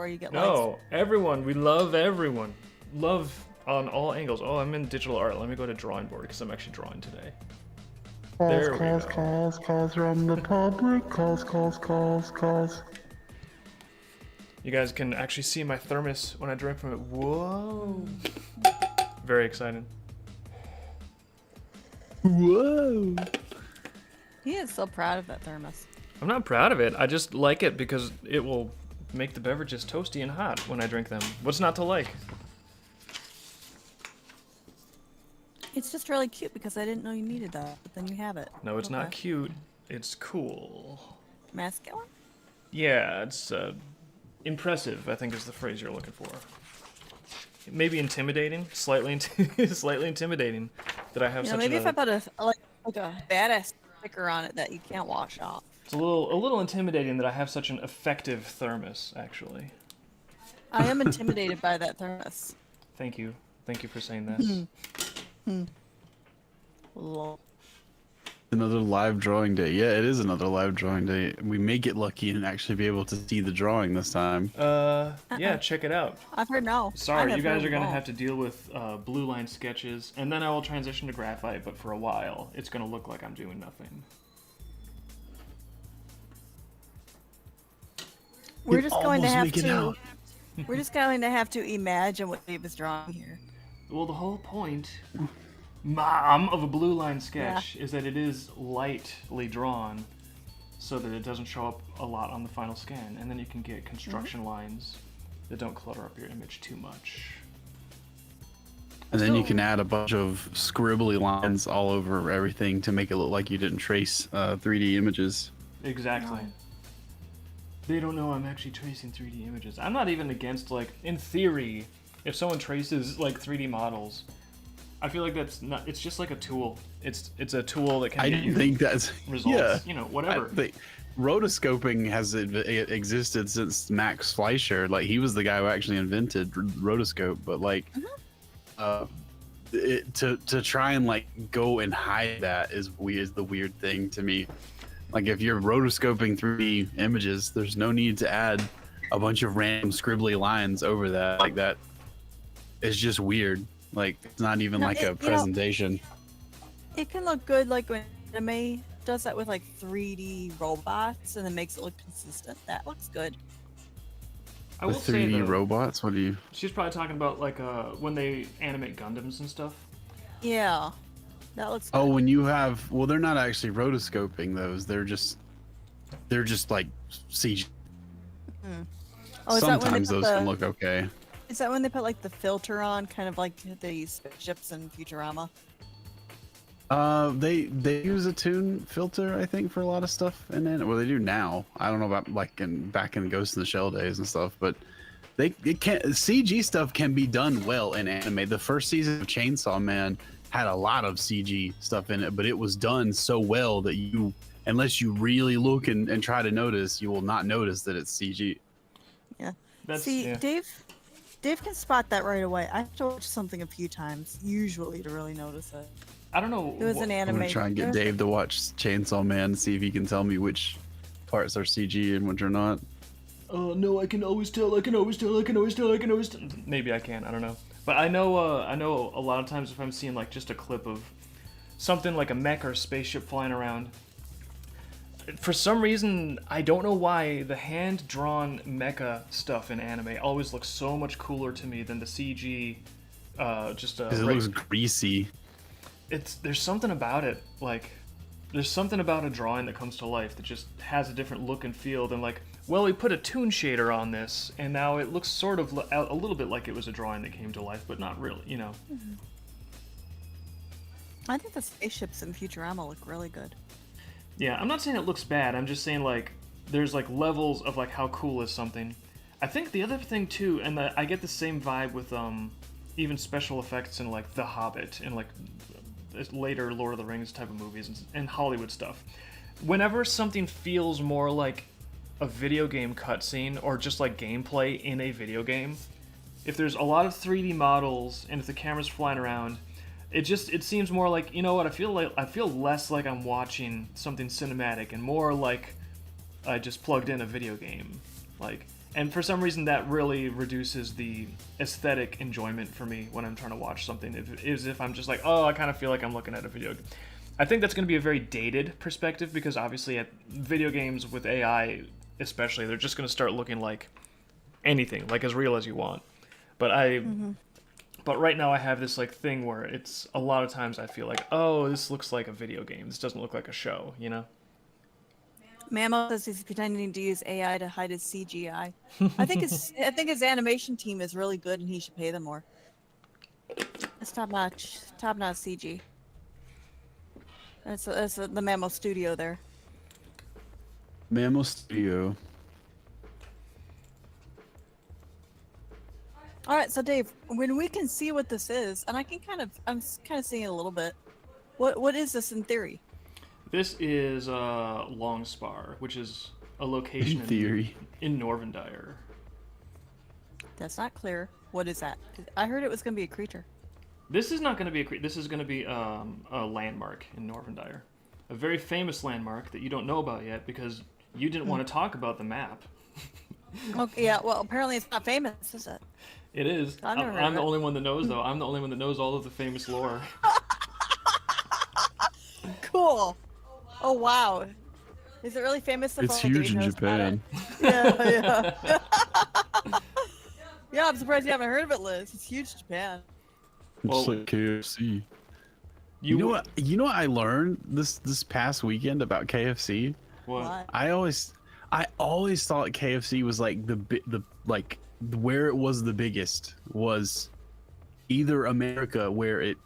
before you get likes. No, everyone. We love everyone. Love on all angles. Oh, I'm in digital art. Let me go to drawing board because I'm actually drawing today. There we go. Calls from the public. Calls. You guys can actually see my thermos when I drink from it. Whoa. Very exciting. Whoa. He is so proud of that thermos. I'm not proud of it. I just like it because it will make the beverages toasty and hot when I drink them. What's not to like? It's just really cute because I didn't know you needed that, but then you have it. No, it's not cute. It's cool. Masculine? Yeah, it's impressive, I think is the phrase you're looking for. Maybe intimidating, slightly slightly intimidating that I have such maybe a... if I put a badass sticker on it that you can't wash off. It's a little intimidating that I have such an effective thermos, actually. I am intimidated by that thermos. Thank you. Thank you for saying that. Lol. Another live drawing day. Yeah, it is another live drawing day. We may get lucky and actually be able to see the drawing this time. Yeah, check it out. I've heard no. Sorry, you guys are gonna no. have to deal with blue line sketches, and then I will transition to graphite, but for a while, it's gonna look like I'm doing nothing. We're just going to have to. We're just going to have to imagine what Dave is drawing here. Well, the whole point, Mom, of a blue line sketch is that it is lightly drawn so that it doesn't show up a lot on the final scan, and then you can get construction lines that don't clutter up your image too much. And then you can add a bunch of scribbly lines all over everything to make it look like you didn't trace 3D images. Exactly. They don't know I'm actually tracing 3D images. I'm not even against, like, in theory, if someone traces, like, 3D models, I feel like that's not, it's just like a tool. It's a tool that can get you think that's results, yeah, you know, whatever. Rotoscoping has existed since Max Fleischer. Like, he was the guy who actually invented rotoscope, but like to try and like go and hide that is the weird thing to me. Like, if you're rotoscoping 3D images, there's no need to add a bunch of random scribbly lines over that. Like, that is just weird. Like, it's not even like a presentation. It can look good, like when anime does that with like 3D robots and then makes it look consistent. That looks good. I will The say 3D though, robots? What do you... she's probably talking about like when they animate Gundams and stuff. Yeah, that looks good. Oh, when you have... Well, they're not actually rotoscoping those. They're just like CG. Oh, Sometimes those can look okay. Is that when they put like the filter on, kind of like the spaceships in Futurama? They use a toon filter, I think, for a lot of stuff, and then well, they do now. I don't know about like back in Ghost in the Shell days and stuff, but CG stuff can be done well in anime. The first season of Chainsaw Man had a lot of CG stuff in it, but it was done so well that you, unless you really look and try to notice, you will not notice that it's CG. Yeah. Dave can spot that right away. I have to watch something a few times, usually, to really notice it. I don't know. It was an anime. I'm gonna try and get Dave to watch Chainsaw Man and see if he can tell me which parts are CG and which are not. No, I can always tell. Maybe I can. I don't know. But I know a lot of times if I'm seeing like just a clip of something like a mech or a spaceship flying around, for some reason, I don't know why, the hand-drawn mecha stuff in anime always looks so much cooler to me than the CG. Because it looks greasy. There's something about it, like, there's something about a drawing that comes to life that just has a different look and feel than like, well, we put a toon shader on this, and now it looks sort of a little bit like it was a drawing that came to life, but not really, you know. I think the spaceships in Futurama look really good. Yeah, I'm not saying it looks bad. I'm just saying, like, there's, like, levels of, like, how cool is something. I think the other thing, too, and I get the same vibe with, even special effects in, like, The Hobbit and, like, later Lord of the Rings type of movies and Hollywood stuff. Whenever something feels more like a video game cutscene or just, like, gameplay in a video game, if there's a lot of 3D models and if the camera's flying around, it seems more like, you know what, I feel less like I'm watching something cinematic and more like I just plugged in a video game. Like, And for some reason, that really reduces the aesthetic enjoyment for me when I'm trying to watch something. If I'm just like, oh, I kind of feel like I'm looking at a video game. I think that's going to be a very dated perspective because obviously at video games with AI, especially, they're just going to start looking like anything, like as real as you want. But but right now I have this like thing where it's a lot of times I feel like, oh, this looks like a video game. This doesn't look like a show, you know? Mammo says he's pretending to use AI to hide his CGI. I think his animation team is really good, and he should pay them more. It's top notch CG. That's the Mammo Studio there. Mammal Studio. All right, so Dave, when we can see what this is, and I'm kind of seeing it a little bit. What is this in theory? This is Longspar, which is a location In theory. in Norvendire. That's not clear. What is that? 'Cause I heard it was going to be a creature. This is not going to be this is going to be a landmark in Norvendire. A very famous landmark that you don't know about yet because you didn't want to talk about the map. Okay, yeah. Well, apparently it's not famous, is it? It is. I've never heard I'm of the it. only one that knows, though. I'm the only one that knows all of the famous lore. Cool. Oh wow. Is it really famous? It's huge in Japan. Yeah. Yeah, I'm surprised you haven't heard of it, Liz. It's huge in Japan. It's Well, like KFC. You know what? You know what I learned this past weekend about KFC? What? I always thought KFC was like the where it was the biggest was either America where it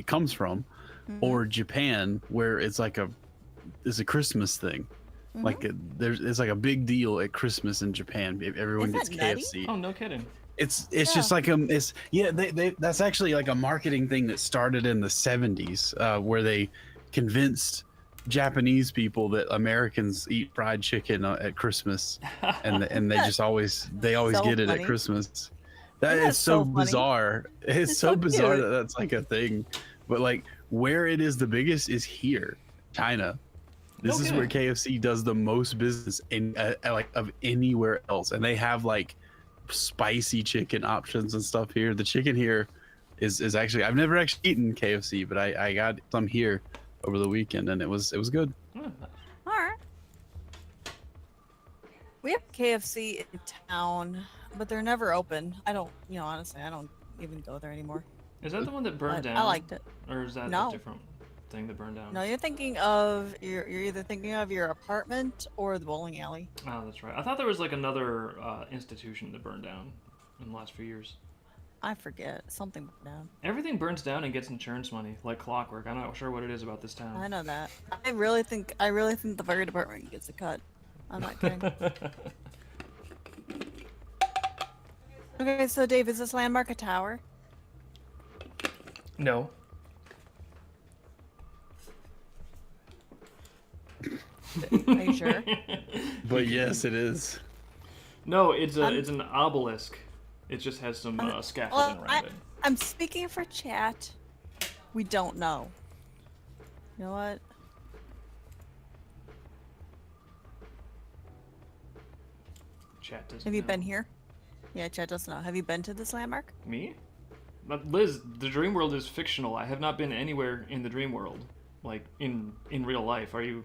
comes from, or Japan where it's like it's a Christmas thing. Like it's like a big deal at Christmas in Japan. Everyone gets Isn't that nutty? KFC. Oh, no kidding. It's just like that's actually like a marketing thing that started in the 70s where they convinced Japanese people that Americans eat fried chicken at Christmas and they just always So get it funny. at Christmas. That Isn't is that so so funny? bizarre. It's It's so so bizarre cute. that that's like a thing. But like where it is the biggest is here, China. This is where kidding. KFC does the most business in like of anywhere else, and they have like spicy chicken options and stuff here. The chicken here is actually I've never actually eaten KFC, but I got some here over the weekend, and it was good. Hmm. All right. We have KFC in town, but they're never open. I don't, honestly, I don't even go there anymore. Is that the one that burned But down? I liked it. Or is that No. a different thing that burned down? No, you're either thinking of your apartment or the bowling alley. Oh, that's right. I thought there was like another institution that burned down in the last few years. I forget something went down. Everything burns down and gets insurance money, like clockwork. I'm not sure what it is about this town. I know that. I really think the fire department gets a cut. I'm not kidding. Okay, so Dave, is this landmark a tower? No. Are you sure? But yes, it is. No, it's an obelisk. It just has some scaffolding around it. I'm speaking for chat. We don't know. You know what? Chat doesn't Have you know. been here? Yeah, chat doesn't know. Have you been to this landmark? Me? But Liz, the dream world is fictional. I have not been anywhere in the dream world, like in real life. Are you?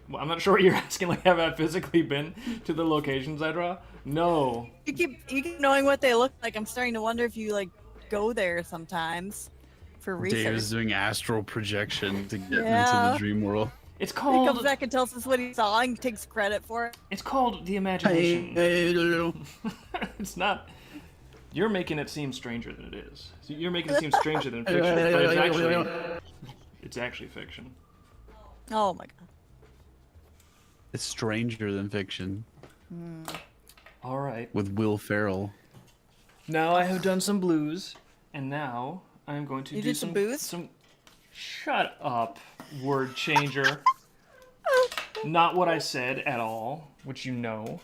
Well, I'm not sure what you're asking. Like, have I physically been to the locations I draw? No. You keep knowing what they look like. I'm starting to wonder if you like go there sometimes for research. Dave is doing astral projection to get into Yeah. the dream world. It's He comes called. back and tells us what he saw and takes credit for it. It's called the imagination. It's not. You're making it seem stranger than it is. So you're making it seem stranger than fiction, but it's actually fiction. Oh my god. It's stranger than fiction All right. with Will Ferrell. Now I have done some blues, and now I'm going to You do did some booze? Some. Shut up, word changer. Not what I said at all, which you know.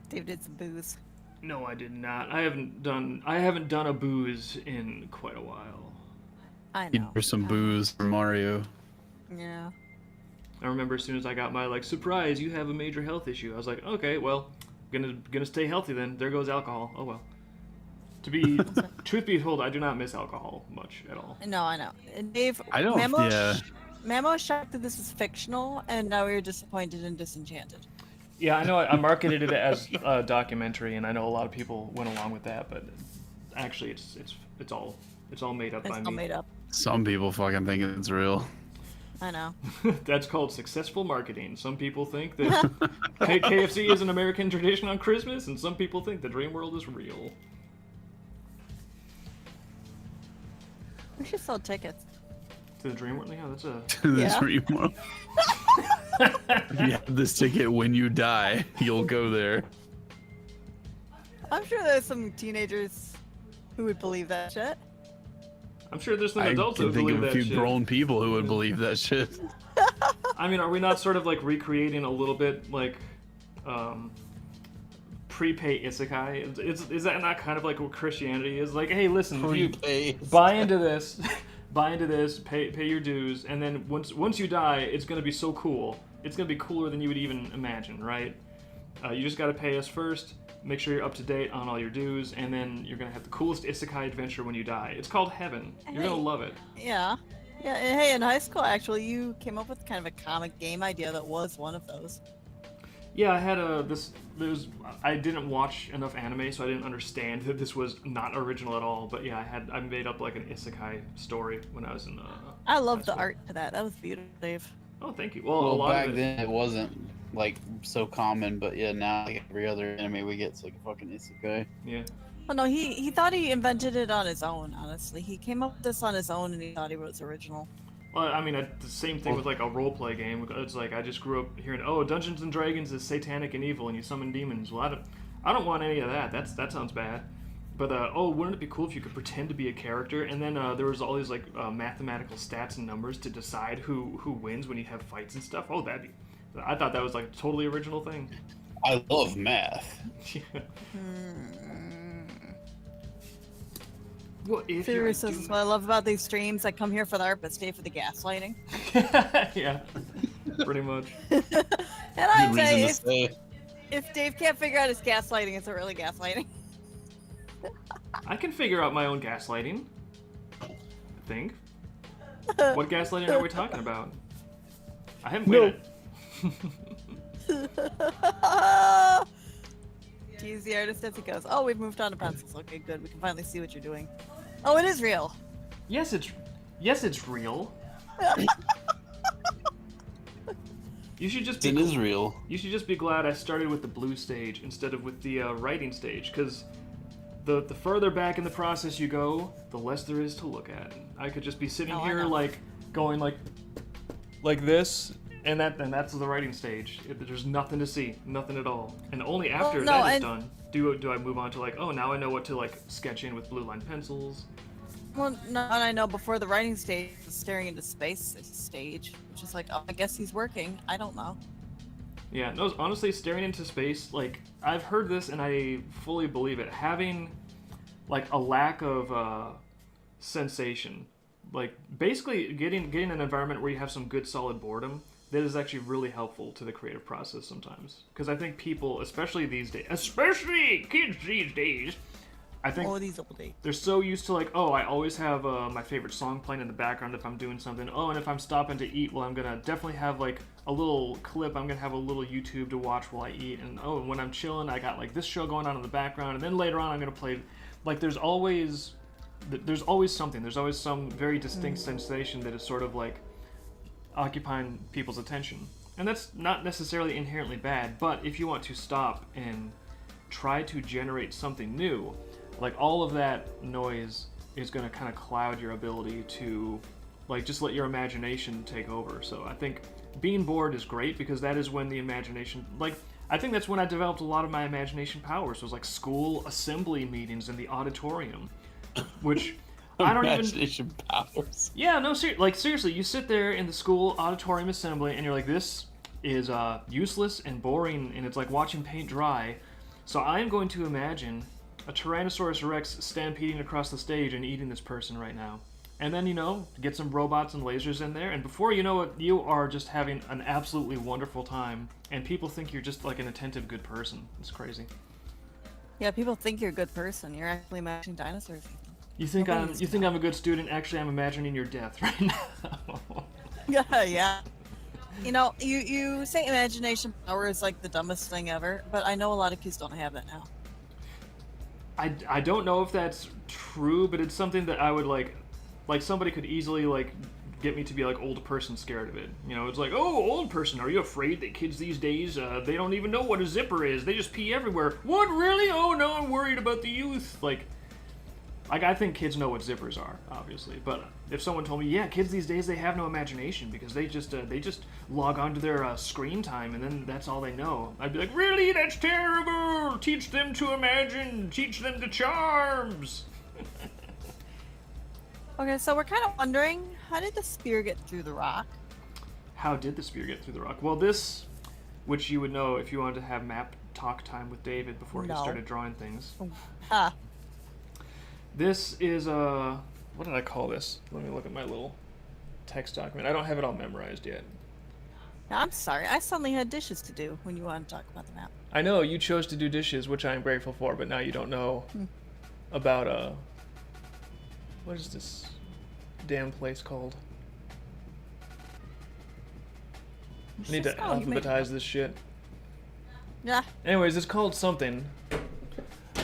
Dave did some booze. No, I did not. I haven't done a booze in quite a while. I He know. for some booze for Mario. Yeah. I remember as soon as I got my like surprise, you have a major health issue. I was like, okay, well, gonna stay healthy then. There goes alcohol. Oh well. To be truth be told, I do not miss alcohol much at all. No, I know. And Dave, I don't. Yeah. Mamo is shocked that this is fictional, and now we're disappointed and disenchanted. Yeah, I know. I marketed it as a documentary, and I know a lot of people went along with that, but actually, it's all made up by It's me. all made up. Some people fucking think it's real. I know. That's called successful marketing. Some people think that KFC is an American tradition on Christmas, and some people think the dream world is real. We should sell tickets. To the dream world? Yeah, that's a... This Yeah. remote. If you have this ticket when you die, you'll go there. I'm sure there's some teenagers who would believe that shit. I'm sure there's some I adults can who think believe of a that few shit. grown people who would believe that shit. I mean, are we not sort of like recreating a little bit like prepay isekai? Is that not kind of like what Christianity is? Like, hey, listen, if you buy into this, pay your dues, and then once you die, it's gonna be so cool. It's gonna be cooler than you would even imagine, right? You just gotta pay us first. Make sure you're up to date on all your dues, and then you're gonna have the coolest isekai adventure when you die. It's called Heaven. You're gonna love it. Yeah. Yeah, and hey, in high school, actually, you came up with kind of a comic game idea that was one of those. Yeah, I had I didn't watch enough anime, so I didn't understand that this was not original at all. But yeah, I made up like an isekai story when I was in. I love the school. art to that. That was beautiful, Dave. Oh, thank you. Well, a Well, lot back of it. then it wasn't like so common, but yeah, now like every other anime we get's like a fucking isekai. Yeah. Oh no, he thought he invented it on his own. Honestly, he came up with this on his own, and he thought he was original. Well, I mean, the same thing with like a role play game. It's like I just grew up hearing, oh, Dungeons and Dragons is satanic and evil, and you summon demons. Well, I don't want any of that. That sounds bad. But oh, wouldn't it be cool if you could pretend to be a character? And then there was all these like mathematical stats and numbers to decide who wins when you have fights and stuff. Oh, I thought that was like a totally original thing. I love math. Well, if Serious you is what I love about these streams. I come here for the art, but stay for the gaslighting. yeah, pretty much. And I Good say, reason to stay. if Dave can't figure out his gaslighting, it's not really gaslighting. I can figure out my own gaslighting. I think. What gaslighting are we talking about? I haven't No. waited. Tease the artist as he goes. Oh, we've moved on to pencils. Okay, good. We can finally see what you're doing. Oh, it is real. Yes, it's real. You should just It's be in Israel. You should just be glad I started with the blue stage instead of with the writing stage, because the further back in the process you go, the less there is to look at. I could just be sitting Oh, I here know. like going like this, and that's the writing stage. There's nothing to see, nothing at all. And only after no, that is and- done do I move on to like, oh, now I know what to like sketch in with blue line pencils. Well, no, and I know before the writing stage, the staring into space stage, which is like, oh, I guess he's working. I don't know. Yeah, no, honestly, staring into space, like, I've heard this and I fully believe it. Having, like, a lack of sensation, like, basically getting an environment where you have some good solid boredom, that is actually really helpful to the creative process sometimes. Because I think people, especially these days, especially kids these days, I think Oh, these old days. they're so used to like, oh, I always have my favorite song playing in the background if I'm doing something. Oh, and if I'm stopping to eat, well, I'm gonna definitely have like a little clip. I'm gonna have a little YouTube to watch while I eat. And oh, when I'm chilling, I got like this show going on in the background. And then later on, I'm gonna play. Like, there's always something. There's always some very distinct sensation that is sort of like occupying people's attention. And that's not necessarily inherently bad. But if you want to stop and try to generate something new, like all of that noise is going to kind of cloud your ability to like just let your imagination take over. So I think being bored is great because that is when the imagination, like, I think that's when I developed a lot of my imagination powers, was like school assembly meetings in the auditorium, which I don't even. Imagination powers. Yeah, no, seriously, you sit there in the school auditorium assembly and you're like, this is useless and boring, and it's like watching paint dry. So I am going to imagine a Tyrannosaurus Rex stampeding across the stage and eating this person right now. and then, you know, get some robots and lasers in there, and before you know it, you are just having an absolutely wonderful time, and people think you're just like an attentive, good person. It's crazy. Yeah, people think you're a good person. You're actually matching dinosaurs. You think Nobody I'm needs you to think know. I'm a good student? Actually, I'm imagining your death right now. Yeah, yeah. You know, you say imagination power is like the dumbest thing ever, but I know a lot of kids don't have that now. I don't know if that's true, but it's something that I would like somebody could easily like get me to be like old person scared of it. You know, it's like, oh, old person, are you afraid that kids these days they don't even know what a zipper is? They just pee everywhere. What, really? Oh no, I'm worried about the youth. Like I think kids know what zippers are, obviously, but if someone told me, yeah, kids these days they have no imagination because they just log onto their screen time and then that's all they know, I'd be like, really? That's terrible. Teach them to imagine. Teach them the charms. Okay, so we're kind of wondering, how did the spear get through the rock? How did the spear get through the rock? Well, this, which you would know if you wanted to have map talk time with David before he No. started drawing things. Ha. This is what did I call this? Let me look at my little text document. I don't have it all memorized yet. Now, I'm sorry, I suddenly had dishes to do when you wanted to talk about the map. I know you chose to do dishes, which I am grateful for, but now you don't know about what is this damn place called? I need to Oh, you made alphabetize this shit. Yeah. Anyways, it's called something.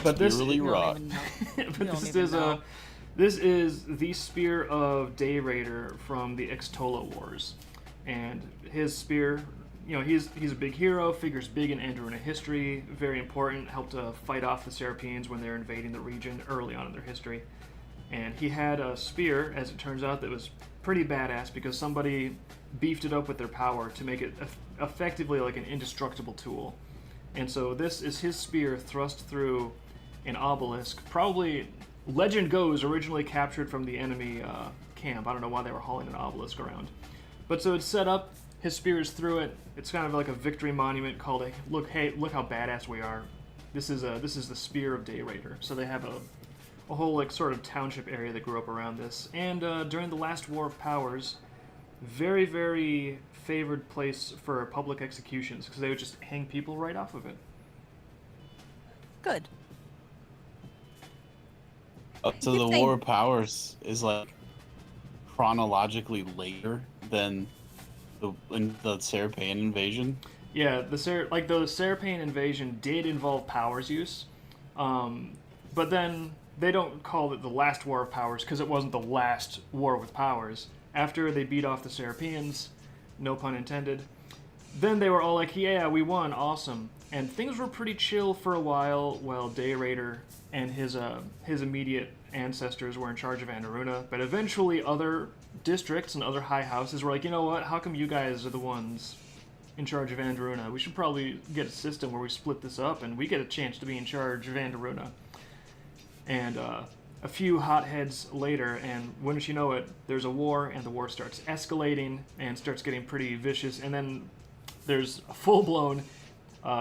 But this Spirally You don't rock. even know. but You don't this even is know. this is the spear of Day Raider from the Xtola Wars, and his spear, you know, he's a big hero, figures big in Andorra history, very important, helped to fight off the Serapeans when they're invading the region early on in their history, and he had a spear, as it turns out, that was pretty badass because somebody beefed it up with their power to make it effectively like an indestructible tool, and so this is his spear thrust through an obelisk, probably, legend goes, originally captured from the enemy camp. I don't know why they were hauling an obelisk around. But so it's set up, his spear is through it. It's kind of like a victory monument called hey, look how badass we are. This is the spear of Day Raider. So they have a whole like sort of township area that grew up around this. And during the last War of Powers, very, very favored place for public executions because they would just hang people right off of it. Good. So You the could say- War of Powers is like chronologically later than the Serapean invasion. Yeah, the Serapean invasion did involve powers use, but then they don't call it the last War of Powers because it wasn't the last war with powers. After they beat off the Serapeans, no pun intended, then they were all like, yeah, we won, awesome. And things were pretty chill for a while Day Raider and his immediate ancestors were in charge of Andaruna. But eventually other districts and other high houses were like, you know what, how come you guys are the ones in charge of Andaruna? We should probably get a system where we split this up and we get a chance to be in charge of Andaruna. And a few hotheads later, and wouldn't you know it, there's a war, and the war starts escalating and starts getting pretty vicious, and then there's a full-blown,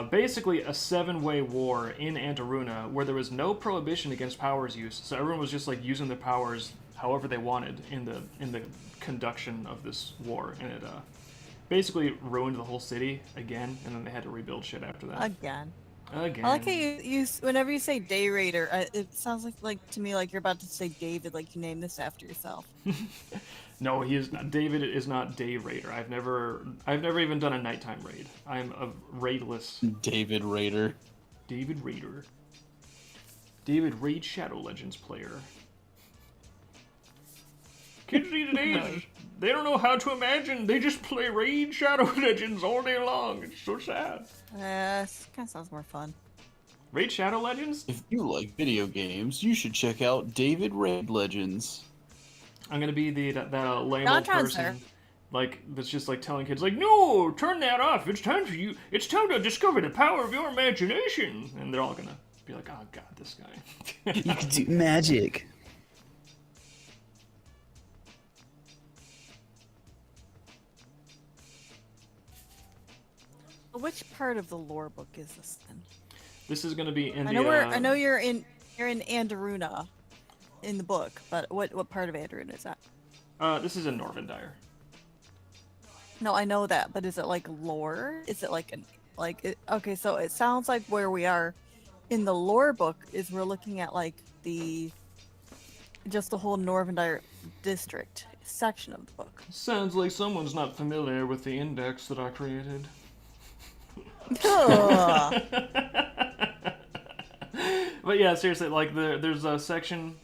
basically a 7-way war in Andaruna where there was no prohibition against powers use, so everyone was just like using their powers however they wanted in the conduction of this war, and it basically ruined the whole city again, and then they had to rebuild shit after that. Again. Again. I like how you whenever you say Day Raider, it sounds like to me like you're about to say David, like you named this after yourself. No, he is not. David is not Day Raider. I've never even done a nighttime raid. I'm a raidless David Raider. David Raider. David Raid Shadow Legends player. Kids these days, they don't know how to imagine. They just play Raid Shadow Legends all day long. It's so sad. Kind of sounds more fun. Raid Shadow Legends? If you like video games, you should check out David Raid Legends. I'm gonna be that lame Not old person, sir. like that's just like telling kids like, no, turn that off. It's time for you. It's time to discover the power of your imagination. And they're all gonna be like, oh god, this guy. You can do magic. Which part of the lore book is this then? This is gonna be in I the. know I know you're in Andaruna. in the book, but what part of Andorran is that? This is in Norvendire. No, I know that, but is it like lore? Is it like okay, so it sounds like where we are in the lore book is we're looking at like just the whole Norvendire district section of the book. Sounds like someone's not familiar with the index that I created. Ugh. But yeah, seriously, like there's a section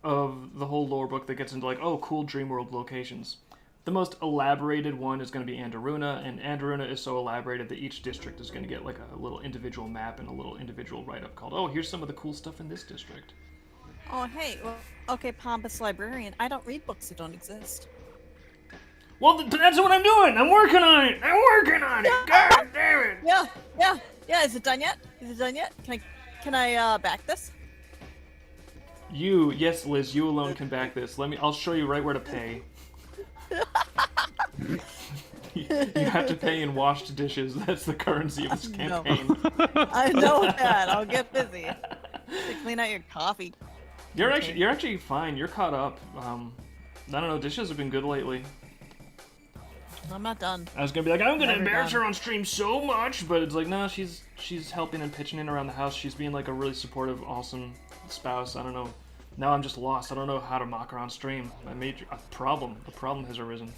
of the whole lore book that gets into like, oh, cool Dreamworld locations. The most elaborated one is going to be Andorruna, and Andorruna is so elaborated that each district is going to get like a little individual map and a little individual write-up called, oh, here's some of the cool stuff in this district. Oh, hey, well, okay, pompous librarian. I don't read books that don't exist. Well, that's what I'm doing. I'm working on it. God damn it. Yeah. Is it done yet? Can I back this? Yes, Liz, you alone can back this. I'll show you right where to pay. You have to pay in washed dishes. That's the currency of this campaign. I know that. I'll get busy. To clean out your coffee. You're actually fine. You're caught up. I don't know. Dishes have been good lately. I'm not done. I was gonna be like, I'm gonna Never embarrass done. her on stream so much, but it's like, no, she's helping and pitching in around the house. She's being like a really supportive, awesome spouse. I don't know. Now I'm just lost. I don't know how to mock her on stream. I made a problem. A problem has arisen.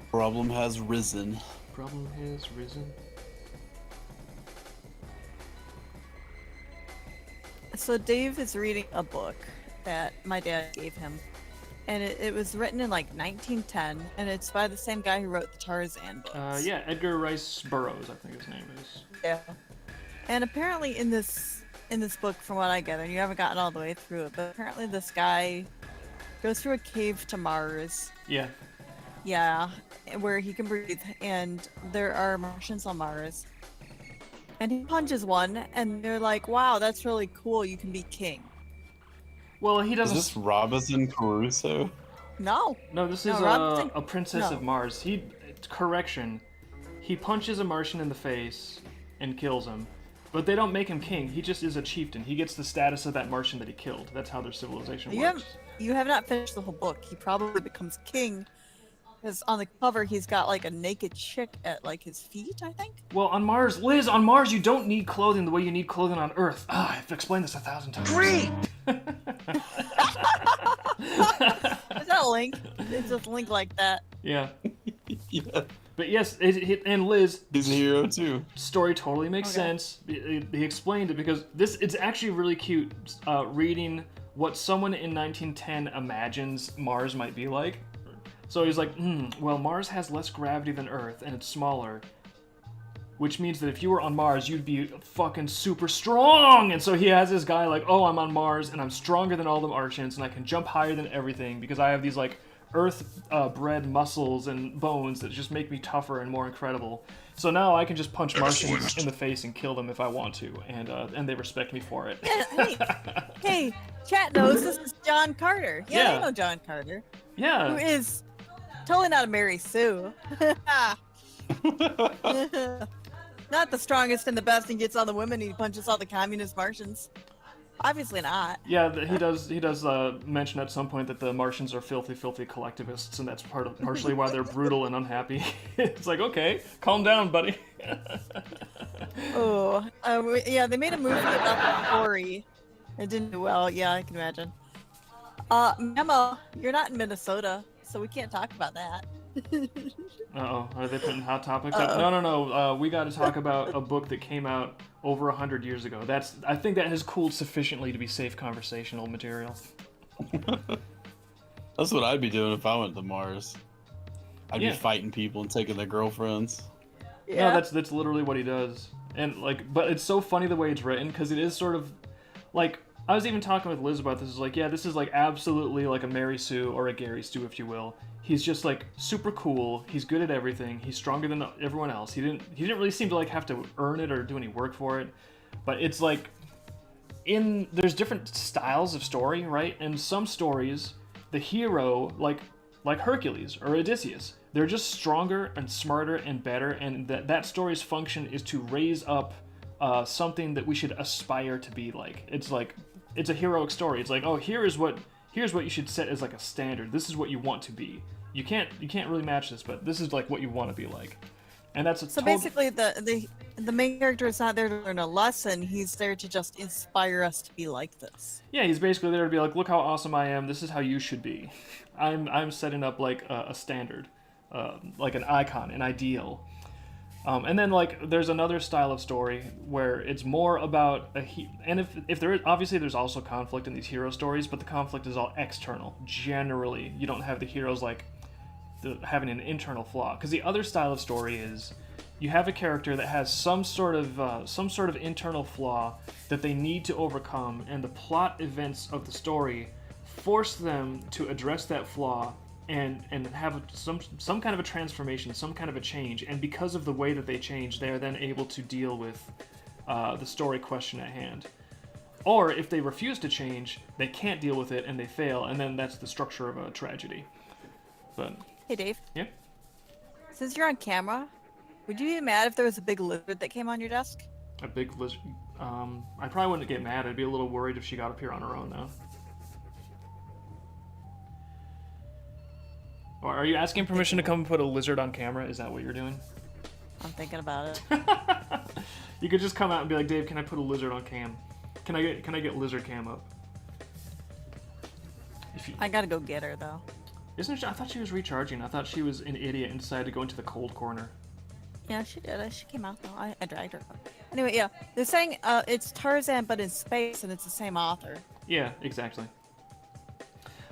Problem has risen. Problem has risen. So Dave is reading a book that my dad gave him. And it was written in like 1910, and it's by the same guy who wrote the Tarzan books. Yeah, Edgar Rice Burroughs, I think his name is. Yeah. And apparently in this book, from what I gather, and you haven't gotten all the way through it, but apparently this guy goes through a cave to Mars. Yeah. Yeah, where he can breathe, and there are Martians on Mars. And he punches one, and they're like, wow, that's really cool, you can be king. Well, he Is doesn't. this Robinson Crusoe? No. No, this is Robinson- a princess no. of Mars. Correction. He punches a Martian in the face and kills him. But they don't make him king. He just is a chieftain. He gets the status of that Martian that he killed. That's how their civilization works. You have not finished the whole book. He probably becomes king. Because on the cover, he's got like a naked chick at like his feet, I think. Well, on Mars, Liz, on Mars, you don't need clothing the way you need clothing on Earth. I've explained this 1,000 times. Great! Is that a link? It's just a link like that. Yeah. Yeah. But yes, and Liz, He's a hero too. story totally makes sense. He explained it because it's actually really cute reading what someone in 1910 imagines Mars might be like. So he's like, well, Mars has less gravity than Earth, and it's smaller. Which means that if you were on Mars, you'd be fucking super strong! And so he has this guy like, oh, I'm on Mars, and I'm stronger than all the Martians, and I can jump higher than everything, because I have these, like, Earth-bred muscles and bones that just make me tougher and more incredible. So now I can just punch Martians in the face and kill them if I want to, and they respect me for it. Hey, chat knows this is John Carter. Yeah, Yeah. you know John Carter. Who Yeah. is totally not a Mary Sue. Not the strongest and the best and gets all the women. He punches all the communist Martians. Obviously not. Yeah, he does mention at some point that the Martians are filthy, filthy collectivists, and that's partially why they're brutal and unhappy. It's like, okay, calm down, buddy. Oh, yeah, they made a movie about the story. It didn't do well. Yeah, I can imagine. Memo, you're not in Minnesota, so we can't talk about that. Uh-oh, are they putting hot topics up? No, we got to talk about a book that came out over 100 years ago. I think that has cooled sufficiently to be safe conversational material. That's what I'd be doing if I went to Mars. I'd Yeah. be fighting people and taking their girlfriends. Yeah. No, that's literally what he does. And like, but it's so funny the way it's written because it is sort of like I was even talking with Liz about this. It's like, yeah, this is like absolutely like a Mary Sue or a Gary Stu, if you will. He's just like super cool. He's good at everything. He's stronger than everyone else. He didn't really seem to like have to earn it or do any work for it. But it's like there's different styles of story, right? In some stories, the hero like Hercules or Odysseus, they're just stronger and smarter and better, and that story's function is to raise up something that we should aspire to be like. It's like it's a heroic story. It's like, oh, here's what you should set as like a standard. This is what you want to be. You can't really match this, but this is like what you want to be like. And that's a So basically, the main character is not there to learn a lesson. He's there to just inspire us to be like this. Yeah, he's basically there to be like, look how awesome I am. This is how you should be. I'm setting up like a standard, like an icon, an ideal. And then like there's another style of story where it's more about and if there is, obviously there's also conflict in these hero stories, but the conflict is all external. Generally, you don't have the heroes like having an internal flaw, because the other style of story is you have a character that has some sort of internal flaw that they need to overcome, and the plot events of the story force them to address that flaw and have some kind of a transformation, some kind of a change, and because of the way that they change, they are then able to deal with the story question at hand. Or if they refuse to change, they can't deal with it and they fail, and then that's the structure of a tragedy. But Hey, Dave. yeah. Since you're on camera, would you be mad if there was a big lizard that came on your desk? A big lizard. I probably wouldn't get mad. I'd be a little worried if she got up here on her own, though. Or are you asking permission to come put a lizard on camera? Is that what you're doing? I'm thinking about it. You could just come out and be like, Dave, can I put a lizard on cam? Can I get lizard cam up? I gotta go get her though. Isn't she? I thought she was recharging. I thought she was an idiot and decided to go into the cold corner. Yeah, she did. She came out though. I dragged her. Anyway, yeah, they're saying it's Tarzan but in space, and it's the same author. Yeah, exactly.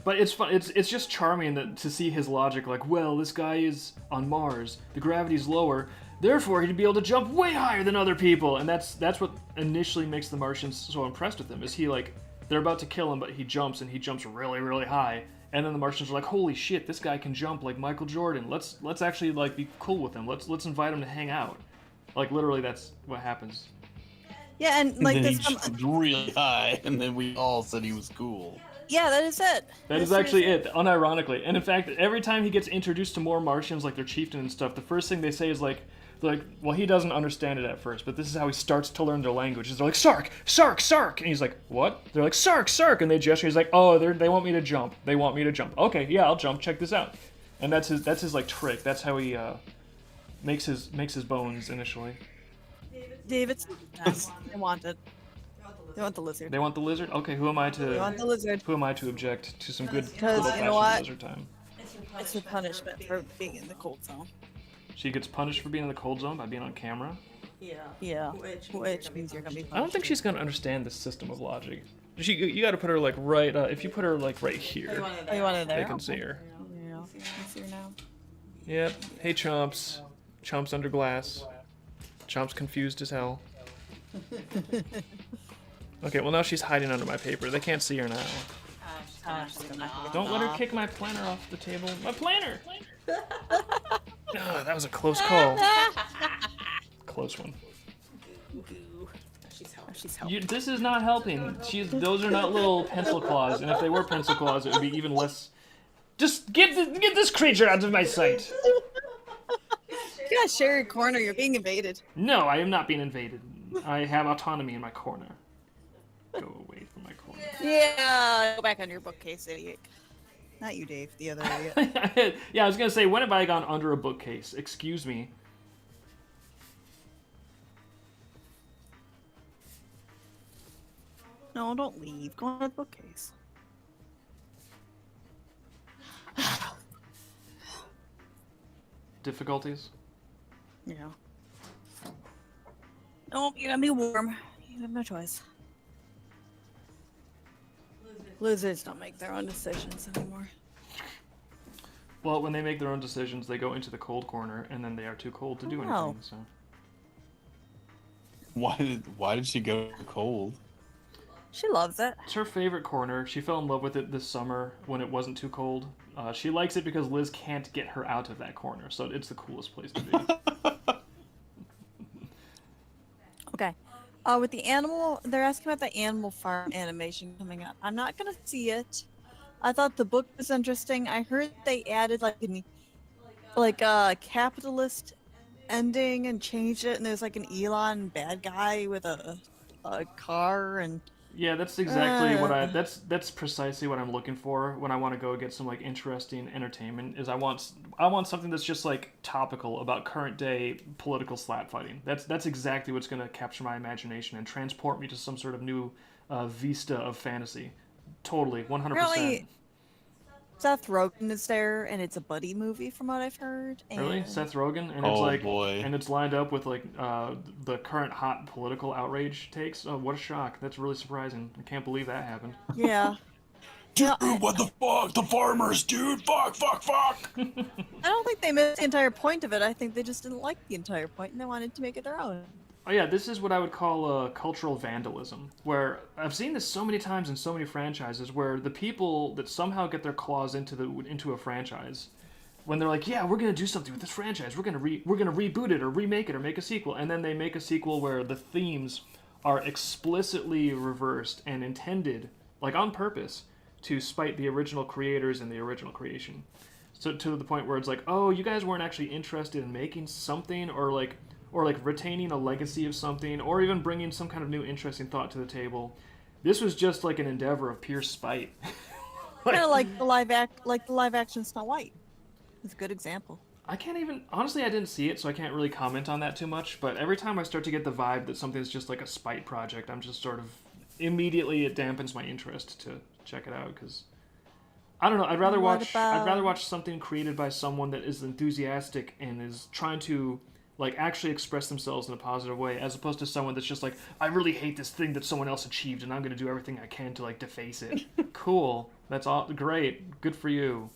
But it's fun. It's just charming to see his logic. Like, well, this guy is on Mars. The gravity's lower. Therefore, he'd be able to jump way higher than other people. And that's what initially makes the Martians so impressed with him. Is he like, they're about to kill him, but he jumps, and he jumps really, really high. And then the Martians are like, holy shit, this guy can jump like Michael Jordan. Let's actually like be cool with him. Let's invite him to hang out. Like literally, that's what happens. Yeah, and like and then this. he jumped really high, and then we all said he was cool. Yeah, that is it. That is actually it, unironically. And in fact, every time he gets introduced to more Martians, like their chieftain and stuff, the first thing they say is like, well, he doesn't understand it at first, but this is how he starts to learn their language. They're like, Sark, Sark, Sark, and he's like, what? They're like, Sark, Sark, and they gesture. He's like, oh, they want me to jump. They want me to jump. Okay, yeah, I'll jump. Check this out. And that's his like trick. That's how he makes his bones initially. David's. Yes, they want it. They want the lizard. They want the lizard. Okay, who am I They want the lizard. to object to some good Because, old-fashioned you know what? lizard time? It's a punishment for being in the cold zone. She gets punished for being in the cold zone by being on camera. Yeah, which means you're gonna be punished. I don't think she's gonna understand the system of logic. You got to put her like right. If you put her like right here, Oh, you want it there? they can see her. Yeah, I see her now. Yep. Hey, Chomps. Chomps under glass. Chomps confused as hell. Okay, well now she's hiding under my paper. They can't see her now. Don't let her kick my planner off the table. My planner! That was a close call. Close one. She's helping. This is not helping. Those are not little pencil claws, and if they were pencil claws, it would be even less. Just get this creature out of my sight. You gotta share your corner. You're being invaded. No, I am not being invaded. I have autonomy in my corner. Go away from my corner. Yeah, go back on your bookcase, idiot. Not you, Dave. The other idiot. Yeah, I was gonna say, when have I gone under a bookcase? Excuse me. No, don't leave. Go on the bookcase. Difficulties? Yeah. Oh, you're gonna be warm. You have no choice. Lizards don't make their own decisions anymore. Well, when they make their own decisions, they go into the cold corner, and then they are too cold to do Oh. anything. So Why did she go cold? She loves it. it's her favorite corner. She fell in love with it this summer when it wasn't too cold. She likes it because Liz can't get her out of that corner, so it's the coolest place to be. Okay. With the animal, they're asking about the Animal Farm animation coming up. I'm not gonna see it. I thought the book was interesting. I heard they added like a capitalist ending and changed it, and there's like an Elon bad guy with a car, and Yeah, that's exactly what uh, that's precisely what I'm looking for when I want to go get some like interesting entertainment. Is I want something that's just like topical about current day political slap fighting. That's exactly what's going to capture my imagination and transport me to some sort of new vista of fantasy. Totally, 100%. apparently Seth Rogen is there, and it's a buddy movie from what I've heard. Really, And Seth Rogen, and it's Oh like, boy. and it's lined up with like the current hot political outrage takes. Oh, what a shock! That's really surprising. I can't believe that happened. yeah, Dude, I what the fuck? The farmers, dude. Fuck, fuck, fuck. don't think they missed the entire point of it. I think they just didn't like the entire point, and they wanted to make it their own. Oh yeah, this is what I would call cultural vandalism, where I've seen this so many times in so many franchises, where the people that somehow get their claws into a franchise, when they're like, yeah, we're gonna do something with this franchise, we're gonna reboot it or remake it or make a sequel, and then they make a sequel where the themes are explicitly reversed and intended, like on purpose, to spite the original creators and the original creation. So to the point where it's like, oh, you guys weren't actually interested in making something or like retaining a legacy of something or even bringing some kind of new interesting thought to the table. This was just like an endeavor of pure spite. Kind of like the live action Snow White. It's a good example. I can't even honestly I didn't see it so I can't really comment on that too much, but every time I start to get the vibe that something's just like a spite project, I'm just sort of immediately it dampens my interest to check it out cuz I don't know. I'd rather watch something created by someone that is enthusiastic and is trying to like actually express themselves in a positive way, as opposed to someone that's just like, I really hate this thing that someone else achieved, and I'm going to do everything I can to like deface it. Cool. That's all great. Good for you.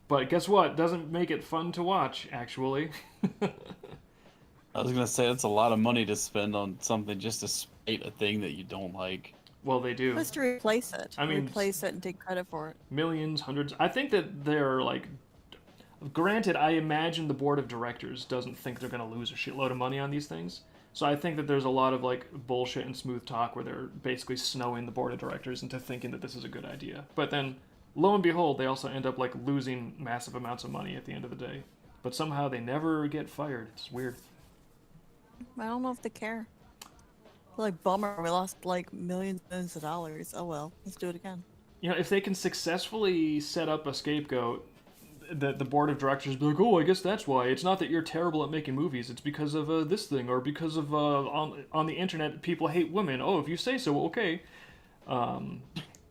But guess what? Doesn't make it fun to watch. Actually. I was gonna say that's a lot of money to spend on something just to spite a thing that you don't like. Well, they do. Just to replace it. I mean, Replace it and take credit for it. Millions, hundreds. I think that they're like granted, I imagine the board of directors doesn't think they're going to lose a shitload of money on these things. So I think that there's a lot of like bullshit and smooth talk where they're basically snowing the board of directors into thinking that this is a good idea. But then, lo and behold, they also end up like losing massive amounts of money at the end of the day. But somehow they never get fired. It's weird. I don't know if they care. Like, bummer, we lost like millions of dollars. Oh well, let's do it again. You know, if they can successfully set up a scapegoat, the board of directors be like, oh, I guess that's why. It's not that you're terrible at making movies. It's because of this thing, or because of on the internet people hate women. Oh, if you say so, okay.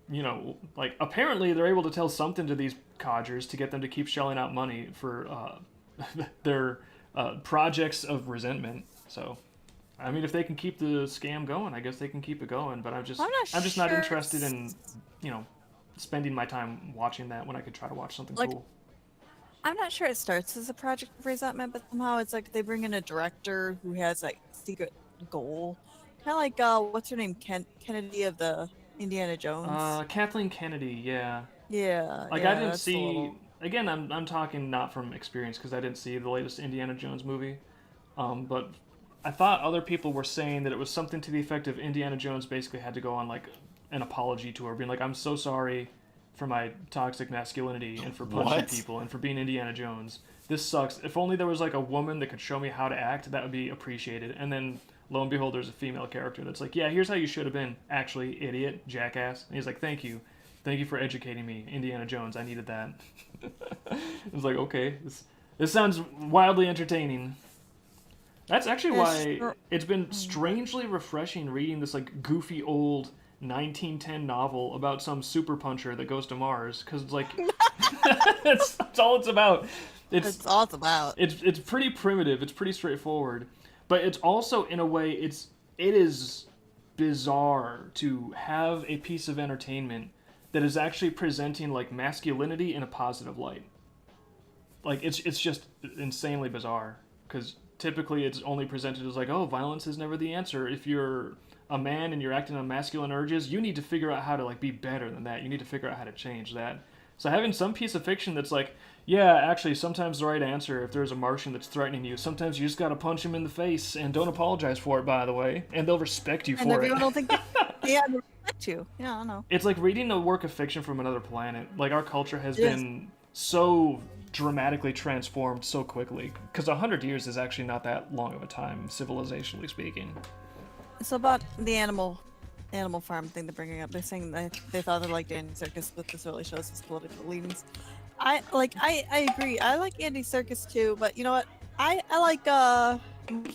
You know, like apparently they're able to tell something to these codgers to get them to keep shelling out money for their projects of resentment. So, I mean, if they can keep the scam going, I guess they can keep it going. But I'm just not sure interested in, you know, spending my time watching that when I could try to watch something Like, cool. I'm not sure it starts as a project of resentment, but somehow it's like they bring in a director who has like secret goal. Kind of like what's her name, Kennedy of the Indiana Jones. Kathleen Kennedy, yeah. Yeah, Like yeah, I didn't that's a see. little. Again, I'm talking not from experience because I didn't see the latest Indiana Jones movie, but I thought other people were saying that it was something to the effect of Indiana Jones basically had to go on like an apology tour, being like, I'm so sorry for my toxic masculinity and for punching What? people and for being Indiana Jones. This sucks. If only there was like a woman that could show me how to act, that would be appreciated. And then lo and behold, there's a female character that's like, yeah, here's how you should have been. Actually, idiot, jackass. And he's like, thank you. Thank you for educating me, Indiana Jones. I needed that. It's like, okay, this sounds wildly entertaining. That's actually Yeah, why sure. it's been strangely refreshing reading this like goofy old 1910 novel about some super puncher that goes to Mars, because it's like that's all it's about. It's all it's about. It's pretty primitive. It's pretty straightforward, but it's also in a way it is bizarre to have a piece of entertainment that is actually presenting like masculinity in a positive light. Like it's just insanely bizarre because typically it's only presented as like, oh, violence is never the answer. If you're a man and you're acting on masculine urges, you need to figure out how to like be better than that. You need to figure out how to change that. So having some piece of fiction that's like, yeah, actually sometimes the right answer if there's a Martian that's threatening you, sometimes you just gotta punch him in the face and don't apologize for it, by the way, and they'll respect you And for everyone it. will think, yeah, they respect you. Yeah, I don't know. It's like reading a work of fiction from another planet. Like our culture has Yes. been so dramatically transformed so quickly. Because 100 years is actually not that long of a time, civilizationally speaking. So about the animal farm thing they're bringing up, they're saying that they thought they liked Andy Serkis, but this really shows his political leanings. I agree. I like Andy Serkis too, but you know what? I like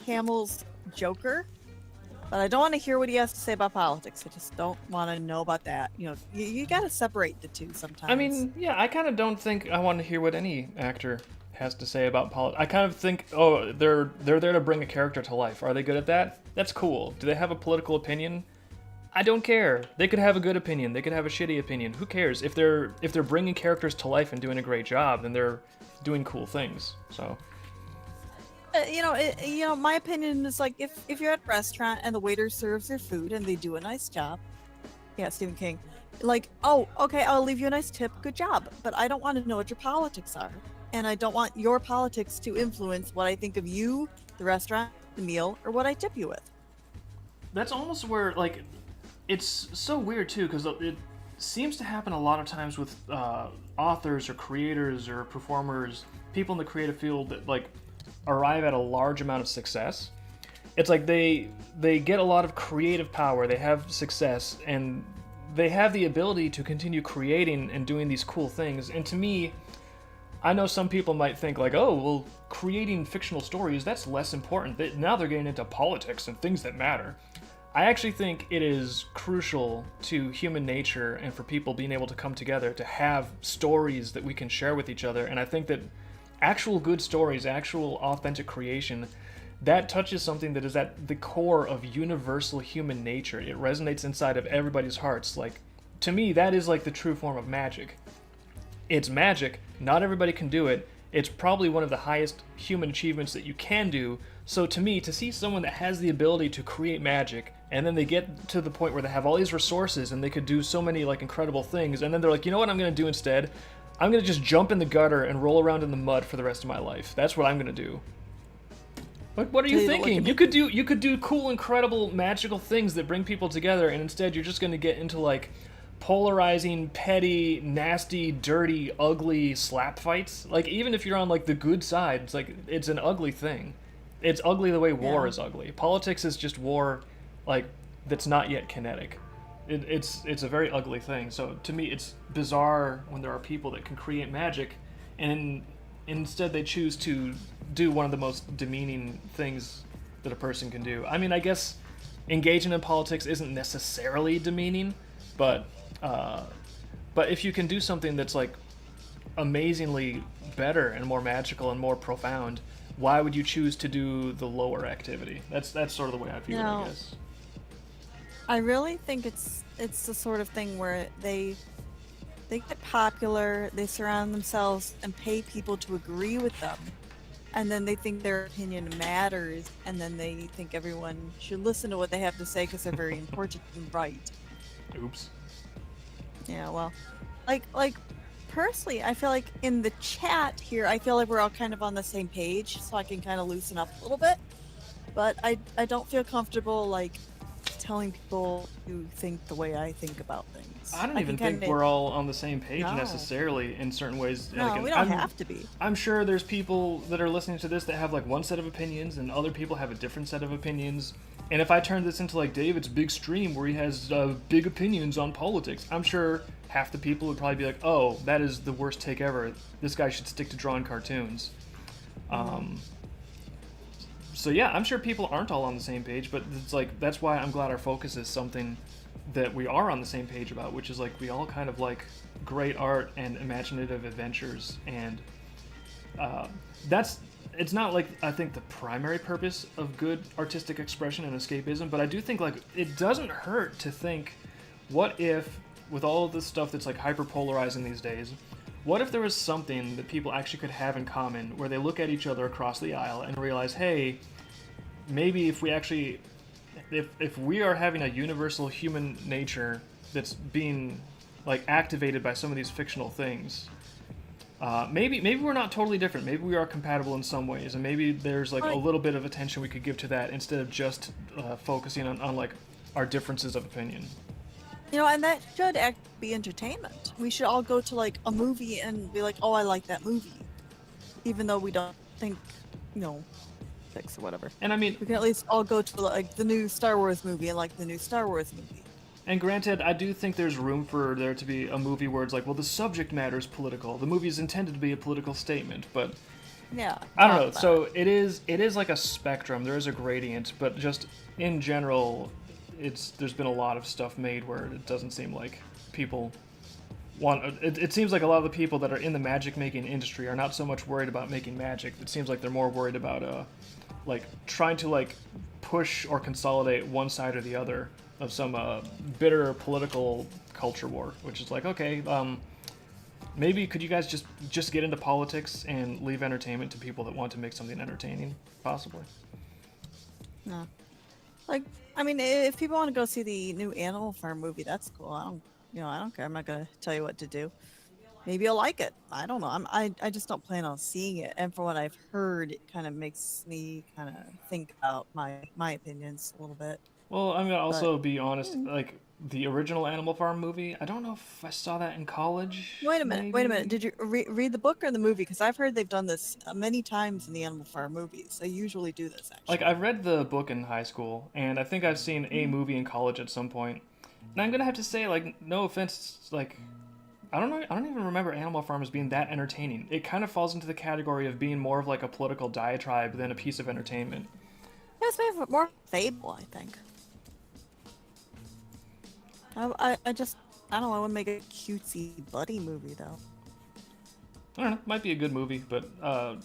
Hamill's Joker, but I don't want to hear what he has to say about politics. I just don't want to know about that. You know, you got to separate the two sometimes. I mean, yeah, I kind of don't think I want to hear what any actor has to say about politics. I kind of think, oh, they're there to bring a character to life. Are they good at that? That's cool. Do they have a political opinion? I don't care. They could have a good opinion. They could have a shitty opinion. Who cares? If they're bringing characters to life and doing a great job, then they're doing cool things. So. My opinion is like if you're at a restaurant and the waiter serves your food and they do a nice job. Yeah, Stephen King. Like, oh, okay, I'll leave you a nice tip. Good job. But I don't want to know what your politics are. And I don't want your politics to influence what I think of you, the restaurant, the meal, or what I tip you with. That's almost where, like, it's so weird, too, because it seems to happen a lot of times with authors or creators or performers, people in the creative field that, like, arrive at a large amount of success. It's like they get a lot of creative power, they have success, and they have the ability to continue creating and doing these cool things. And to me, I know some people might think like, oh, well, creating fictional stories, that's less important. Now they're getting into politics and things that matter. I actually think it is crucial to human nature and for people being able to come together to have stories that we can share with each other. And I think that actual good stories, actual authentic creation, that touches something that is at the core of universal human nature. It resonates inside of everybody's hearts. Like, to me, that is like the true form of magic. It's magic. Not everybody can do it. It's probably one of the highest human achievements that you can do. So to me, to see someone that has the ability to create magic, and then they get to the point where they have all these resources and they could do so many like incredible things, and then they're like, you know what I'm going to do instead? I'm going to just jump in the gutter and roll around in the mud for the rest of my life. That's what I'm going to do. What are you thinking? You could do cool, incredible, magical things that bring people together, and instead you're just going to get into like polarizing, petty, nasty, dirty, ugly slap fights. Like, even if you're on like the good side, it's like it's an ugly thing. It's ugly the way war is ugly. Politics is just war, like, that's not yet kinetic. It's a very ugly thing. So to me, it's bizarre when there are people that can create magic, and instead they choose to do one of the most demeaning things that a person can do. I mean, I guess engaging in politics isn't necessarily demeaning, but if you can do something that's like amazingly better and more magical and more profound, why would you choose to do the lower activity? That's sort of the way I view it, I guess. I really think it's the sort of thing where they get popular, they surround themselves and pay people to agree with them, and then they think their opinion matters, and then they think everyone should listen to what they have to say because they're very important and right. Oops. Yeah, well, like personally, I feel like in the chat here, I feel like we're all kind of on the same page, so I can kind of loosen up a little bit. But I don't feel comfortable like telling people to think the way I think about things. I don't even think we're all on the same page necessarily in certain ways. No, like, we don't have to be. I'm sure there's people that are listening to this that have like one set of opinions, and other people have a different set of opinions. And if I turn this into like David's big stream where he has big opinions on politics, I'm sure half the people would probably be like, oh, that is the worst take ever. This guy should stick to drawing cartoons. So yeah, I'm sure people aren't all on the same page, but it's like, that's why I'm glad our focus is something that we are on the same page about, which is like we all kind of like great art and imaginative adventures, and it's not like I think the primary purpose of good artistic expression and escapism, but I do think like it doesn't hurt to think, what if with all of this stuff that's like hyper polarizing these days, what if there was something that people actually could have in common where they look at each other across the aisle and realize, hey, maybe if we are having a universal human nature that's being like activated by some of these fictional things, maybe we're not totally different. Maybe we are compatible in some ways, and maybe there's like a little bit of attention we could give to that instead of just focusing on like our differences of opinion. You know, and that should be entertainment. We should all go to like a movie and be like, "Oh, I like that movie," even though we don't think, you know, fix or whatever. And I mean, We can at least all go to like the new Star Wars movie and like the new Star Wars movie. and granted, I do think there's room for there to be a movie where it's like, well, the subject matter is political. The movie is intended to be a political statement, but Yeah. I don't know. about So it is like a spectrum. There is a gradient, but just in general, there's been a lot of stuff made where it doesn't seem like people want. It seems like a lot of the people that are in the magic making industry are not so much worried about making magic. It seems like they're more worried about like trying to like push or consolidate one side or the other of some bitter political culture war, which is like, okay, maybe could you guys just get into politics and leave entertainment to people that want to make something entertaining, possibly. No. Like, I mean, if people want to go see the new Animal Farm movie, that's cool. I don't care. I'm not gonna tell you what to do. Maybe you'll like it. I don't know. I just don't plan on seeing it. And from what I've heard, it kind of makes me kind of think about my opinions a little bit. Well, I'm gonna also be honest, like the original Animal Farm movie, I don't know if I saw that in college. Wait a minute. maybe? Did you read the book or the movie? Because I've heard they've done this many times in the Animal Farm movies. They usually do this, actually. Like, I read the book in high school, and I think I've seen a movie in college at some point. And I'm gonna have to say, like, no offense, like, I don't know, I don't even remember Animal Farm as being that entertaining. It kind of falls into the category of being more of like a political diatribe than a piece of entertainment. It's maybe more fable, I think. I just, I don't know, I want to make a cutesy buddy movie, though. I don't know, might be a good movie, but,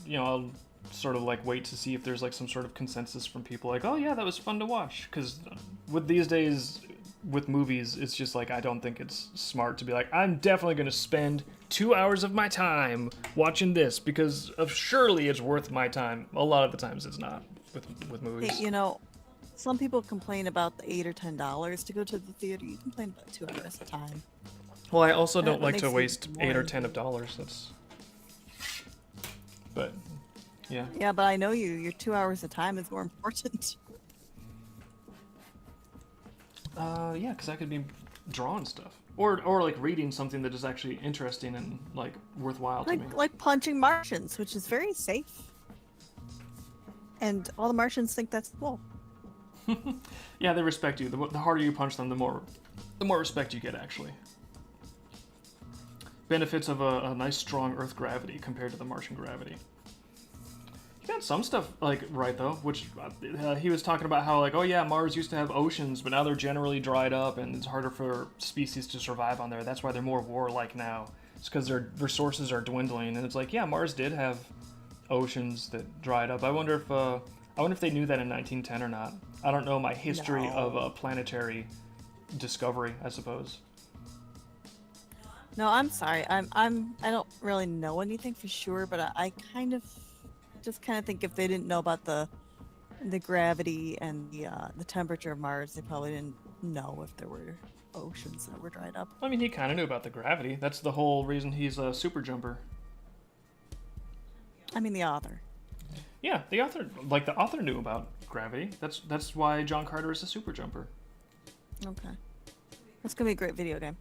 you know, I'll sort of, like, wait to see if there's, like, some sort of consensus from people, like, oh, yeah, that was fun to watch, because with these days, with movies, it's just, like, I don't think it's smart to be like, I'm definitely going to spend 2 hours of my time watching this, because surely it's worth my time. A lot of the times it's not with movies. Hey, you know, some people complain about the $8 or $10 to go to the theater. You complain about 2 hours of time. Well, I also That don't like to makes it waste more 8 or 10 of dollars. That's, but yeah. Yeah, but I know you. Your 2 hours of time is more important. Yeah, because I could be drawing stuff, or like reading something that is actually interesting and like worthwhile to me. Like punching Martians, which is very safe. And all the Martians think that's cool. Yeah, they respect you. The harder you punch them, the more respect you get. Actually, benefits of a nice strong Earth gravity compared to the Martian gravity. He got some stuff like right though, which he was talking about how like, oh yeah, Mars used to have oceans, but now they're generally dried up, and it's harder for species to survive on there. That's why they're more warlike now. It's because their resources are dwindling, and it's like, yeah, Mars did have oceans that dried up. I wonder if they knew that in 1910 or not. I don't know my history of planetary discovery, I suppose. No, I'm sorry. I don't really know anything for sure, but I kind of think if they didn't know about the gravity and the temperature of Mars, they probably didn't know if there were oceans that were dried up. I mean, he kind of knew about the gravity. That's the whole reason he's a super jumper. I mean, the author. Yeah, the author knew about gravity. That's why John Carter is a super jumper. Okay. That's gonna be a great video game.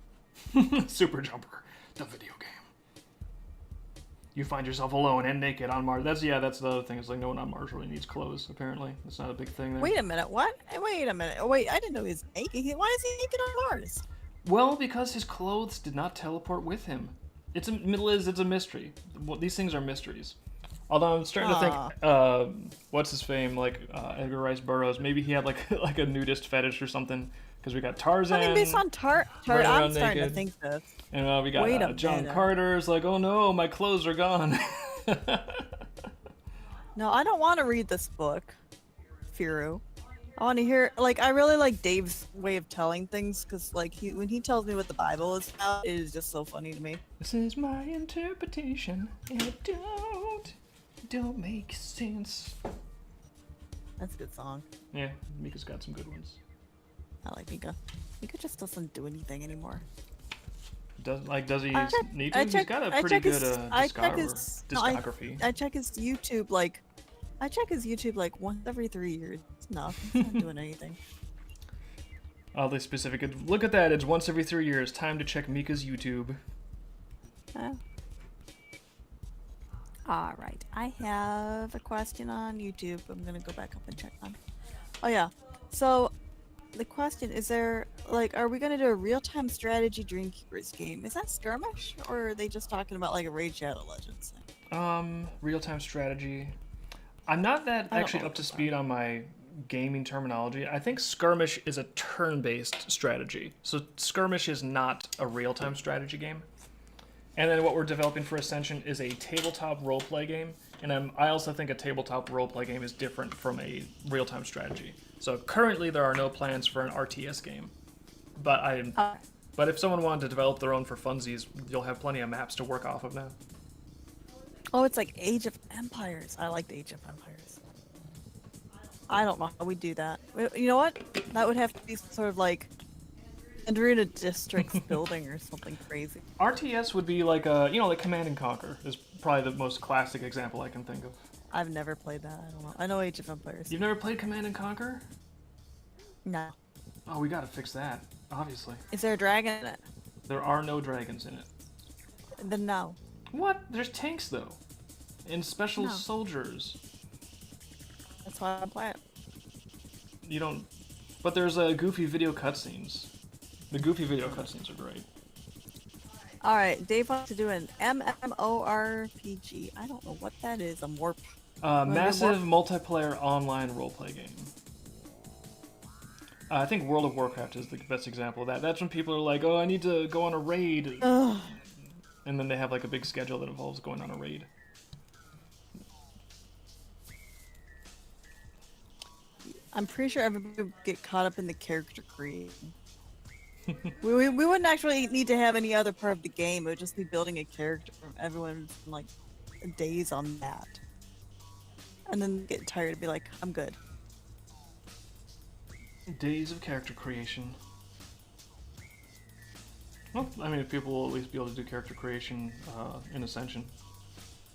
Super Jumper, the video game. You find yourself alone and naked on Mars. That's the other thing. It's like no one on Mars really needs clothes. Apparently, it's not a big thing there. Wait a minute. What? Wait a minute. Oh, wait, I didn't know he was naked. Why is he naked on Mars? Well, because his clothes did not teleport with him. It's a mystery. Well, these things are mysteries. Although I'm starting to think, what's his fame? Like Edgar Rice Burroughs. Maybe he had like a nudist fetish or something. Because we got Tarzan. I mean, based on I'm starting naked. to think this. And we got John Carter's like, oh no, my clothes are gone. No, I don't want to read this book, Firu. I want to hear, like, I really like Dave's way of telling things, because, like, when he tells me what the Bible is about, it is just so funny to me. This is my interpretation, and it don't make sense. That's a good song. Yeah, Mika's got some good ones. I like Mika. Mika just doesn't do anything anymore. Does he need to? I He's got a pretty good discography. I check his YouTube like once every 3 years. No, he's not doing anything. Oddly specific. Look at that. It's once every 3 years. Time to check Mika's YouTube. All right. I have a question on YouTube. I'm going to go back up and check on. Oh, yeah. So, the question is there, like, are we going to do a real-time strategy Dreamkeepers game? Is that skirmish? Or are they just talking about, like, a Raid Shadow Legends thing? Real-time strategy. I'm not that actually up to speed on my gaming terminology. I think skirmish is a turn-based strategy. So skirmish is not a real-time strategy game. And then what we're developing for Ascension is a tabletop roleplay game. And I also think a tabletop roleplay game is different from a real-time strategy. So currently there are no plans for an RTS game. But if someone wanted to develop their own for funsies, you'll have plenty of maps to work off of now. Oh, it's like Age of Empires. I like the Age of Empires. I don't know how we do that. You know what? That would have to be sort of like entering a district's building or something crazy. RTS would be like like Command and Conquer is probably the most classic example I can think of. I've never played that. I don't know. I know Age of Empires. You've never played Command and Conquer? No. Oh, we gotta fix that, obviously. Is there a dragon in it? There are no dragons in it. Then no. What? There's tanks, though. And special No. soldiers. That's why I'm playing. You don't... But there's goofy video cutscenes. The goofy video cutscenes are great. Alright, Dave wants to do an MMORPG. I don't know what that is. A warp. Massive multiplayer online roleplay game. I think World of Warcraft is the best example of that. That's when people are like, oh, I need to go on a raid. Ugh. And then they have like a big schedule that involves going on a raid. I'm pretty sure everybody would get caught up in the character creation. we wouldn't actually need to have any other part of the game. It would just be building a character. Everyone's like days on that. And then get tired and be like, I'm good. Days of character creation. Well, I mean, if people will at least be able to do character creation in Ascension.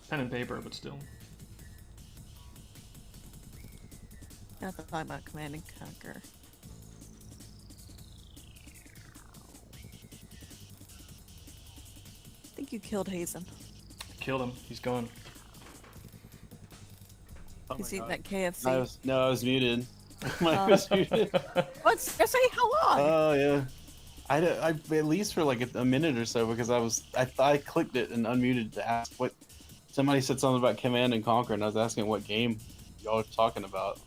Pen and paper, but still. Not to talk about Command and Conquer. I think you killed Hazen. Killed him. He's gone. Oh He's my eating God. that KFC. I was muted. Mine was muted. What's say how long? Oh yeah. I at least for like a minute or so because I clicked it and unmuted to ask what somebody said something about Command and Conquer and I was asking what game y'all were talking about.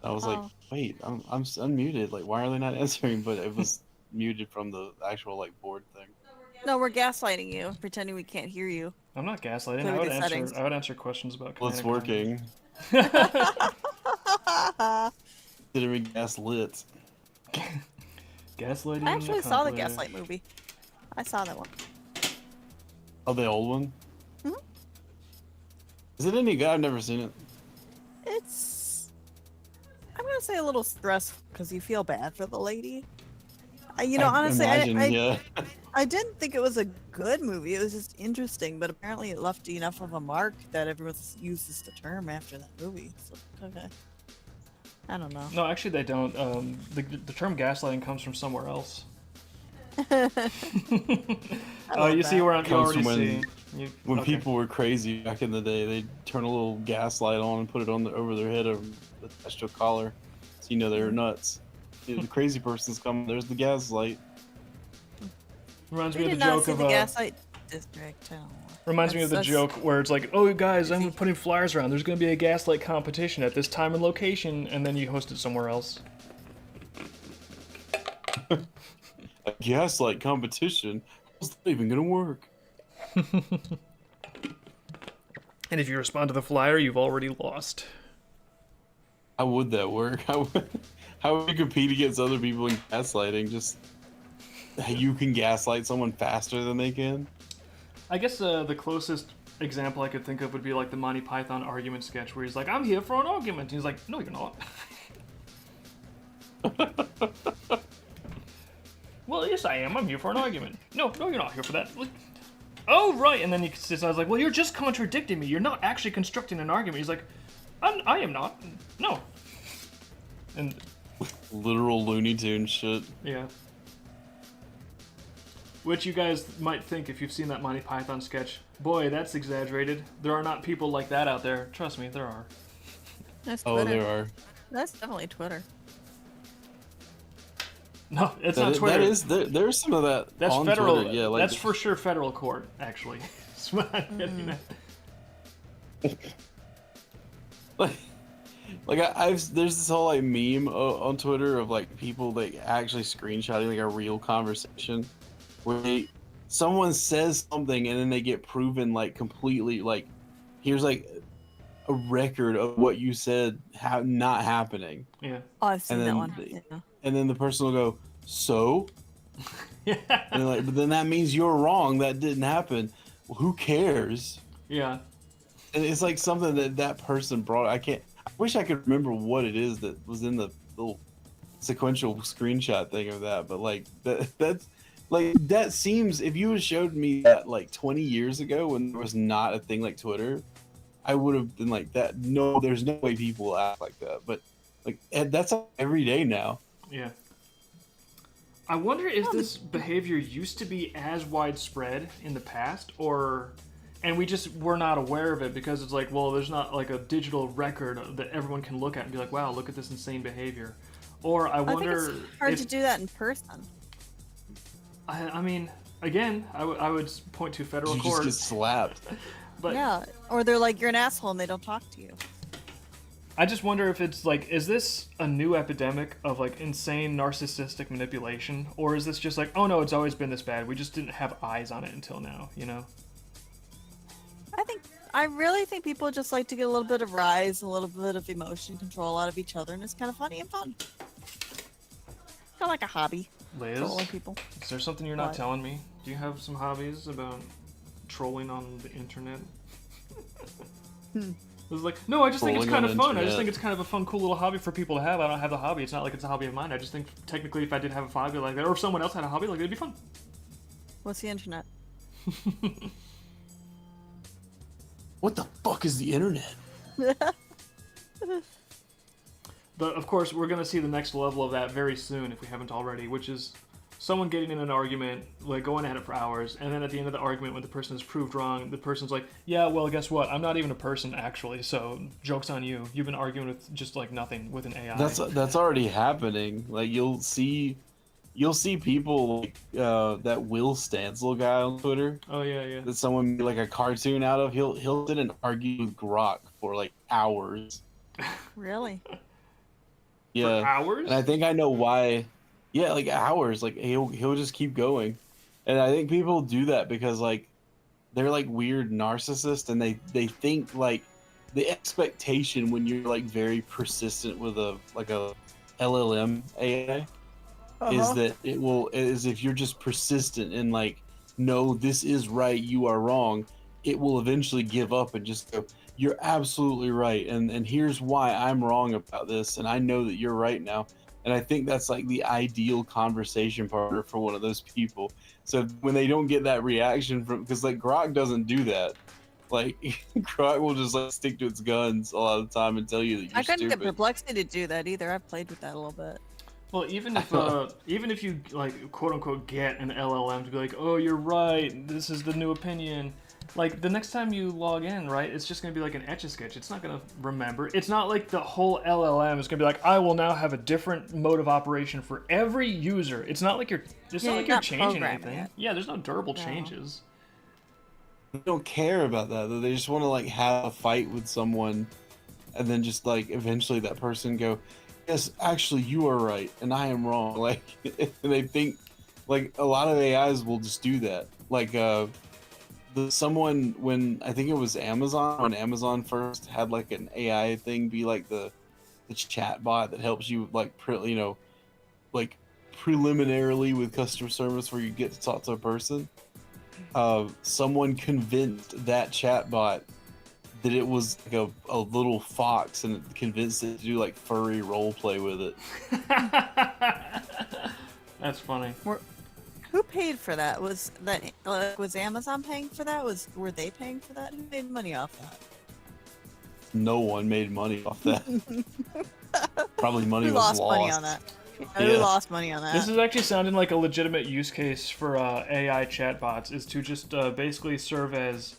And I was like, wait, I'm unmuted. Like, why are they not answering? But it was muted from the actual like board thing. No, we're gaslighting you, pretending we can't hear you. I'm not gaslighting. Play with the settings. I would answer questions about Well, it's Command and working. Didn't we gaslit? Gaslighting. I actually saw the accomplished. Gaslight movie. I saw that one. Oh, the old one? Mhm. Is it any good? I've never seen it. It's, I'm gonna say a little stressful because you feel bad for the lady. Honestly, yeah. I didn't think it was a good movie. It was just interesting, but apparently it left enough of a mark that everyone uses the term after that movie. So, okay. I don't know. No, actually, they don't. The term gaslighting comes from somewhere else. Oh, you see where I'm Comes already from see. When Okay. people were crazy back in the day, they'd turn a little gaslight on and put it on over their head or attached to a collar, so you know they were nuts. The crazy person's coming. There's the gaslight. Reminds We me of did the not joke see of the Gaslight District. I don't know. Reminds me of the That's- joke where it's like, oh guys, I'm putting flyers around. There's going to be a gaslight competition at this time and location, and then you host it somewhere else. A gaslight competition? How's that even gonna work? And if you respond to the flyer, you've already lost. How would that work? How would you compete against other people in gaslighting? Just you can gaslight someone faster than they can? I guess the closest example I could think of would be like the Monty Python argument sketch where he's like, I'm here for an argument. And he's like, no, you're not. Well, yes, I am. I'm here for an argument. No, you're not here for that. Oh, right. And then he decides like, well, you're just contradicting me. You're not actually constructing an argument. He's like, I am not. No. And Literal Looney Tune shit. Yeah. Which you guys might think if you've seen that Monty Python sketch, boy, that's exaggerated. There are not people like that out there. Trust me, there are. That's Oh, Twitter. there are. That's definitely Twitter. No, it's not Twitter. That is there's some of that. That's on federal. Twitter. Yeah, like that's for sure federal court, actually. That's what I'm getting at. like I've there's this whole like meme on Twitter of like people like actually screenshotting like a real conversation where someone says something and then they get proven like completely like here's like a record of what you said not happening. Yeah. Oh, I've seen And that then one. the- Yeah. And then the person will go, so? Yeah. And they're like, but then that means you're wrong. That didn't happen. Well, who cares? Yeah. And it's like something that person brought. I wish I could remember what it is that was in the little sequential screenshot thing of that. But like that's like that seems. If you had showed me that like 20 years ago when there was not a thing like Twitter, I would have been like that. No, there's no way people will act like that. But like that's every day now. Yeah. I wonder if this behavior used to be as widespread in the past, and we just were not aware of it because it's like, well, there's not like a digital record that everyone can look at and be like, wow, look at this insane behavior. Or I wonder think it's hard to do that in person. I mean, again, I would point to federal You court. just get slapped. But Yeah, or they're like, you're an asshole and they don't talk to you. I just wonder if it's like, is this a new epidemic of like insane narcissistic manipulation, or is this just like, oh no, it's always been this bad. We just didn't have eyes on it until now, you know? I really think people just like to get a little bit of rise, a little bit of emotion control out of each other, and it's kind of funny and fun. Kind of like a hobby. Liz, Trolling people. is there something you're not What? telling me? Do you have some hobbies about trolling on the internet? It was like, no, I just think it's Trolling kind on of the fun. I just internet. think it's kind of a fun, cool little hobby for people to have. I don't have the hobby. It's not like it's a hobby of mine. I just think technically if I did have a hobby like that, or if someone else had a hobby like that, it'd be fun. What's the internet? What the fuck is the internet? But of course, we're gonna see the next level of that very soon if we haven't already, which is someone getting in an argument, like going at it for hours, and then at the end of the argument, when the person is proved wrong, the person's like, "Yeah, well, guess what? I'm not even a person actually, so joke's on you. You've been arguing with just like nothing with an AI." That's already happening. Like you'll see people like that Will Stansel guy on Twitter Oh yeah, yeah. that someone made like a cartoon out of. He'll sit and argue with Grok for like hours. Really? Yeah, For hours? and I think I know why. Yeah, like hours. Like he'll just keep going, and I think people do that because like they're like weird narcissists, and they think like the expectation when you're like very persistent with a LLM AI is that is if you're just persistent and like no, this is right, you are wrong, it will eventually give up and just go, you're absolutely right, and here's why I'm wrong about this, and I know that you're right now. And I think that's like the ideal conversation partner for one of those people. So when they don't get that reaction from, because like Grok doesn't do that. Like Grok will just like stick to its guns a lot of the time and tell you that you're I couldn't get stupid. Perplexity to do that either. I've played with that a little bit. Well, even if you like quote unquote get an LLM to be like, "Oh, you're right. This is the new opinion." Like the next time you log in, right? It's just gonna be like an Etch-a-Sketch. It's not gonna remember. It's not like the whole LLM is gonna be like, "I will now have a different mode of operation for every user." It's not like you're. It's Yeah, not like you're you're not changing programming anything. it. Yeah, there's no durable No. changes. They don't care about that. They just want to like have a fight with someone, and then just like eventually that person go, "Yes, actually, you are right, and I am wrong." Like they think, like a lot of AIs will just do that. Like someone when I think it was Amazon when Amazon first had like an AI thing be like the chat bot that helps you like like preliminarily with customer service where you get to talk to a person. Someone convinced that chat bot that it was like a little fox and convinced it to do like furry role play with it. That's funny. Who paid for that? Was Amazon paying for that? Were they paying for that? Who made money off that? no one made money off that. Probably money We was lost money on that. Yeah, we Yeah. lost money on that. This is actually sounding like a legitimate use case for AI chatbots, is to just basically serve as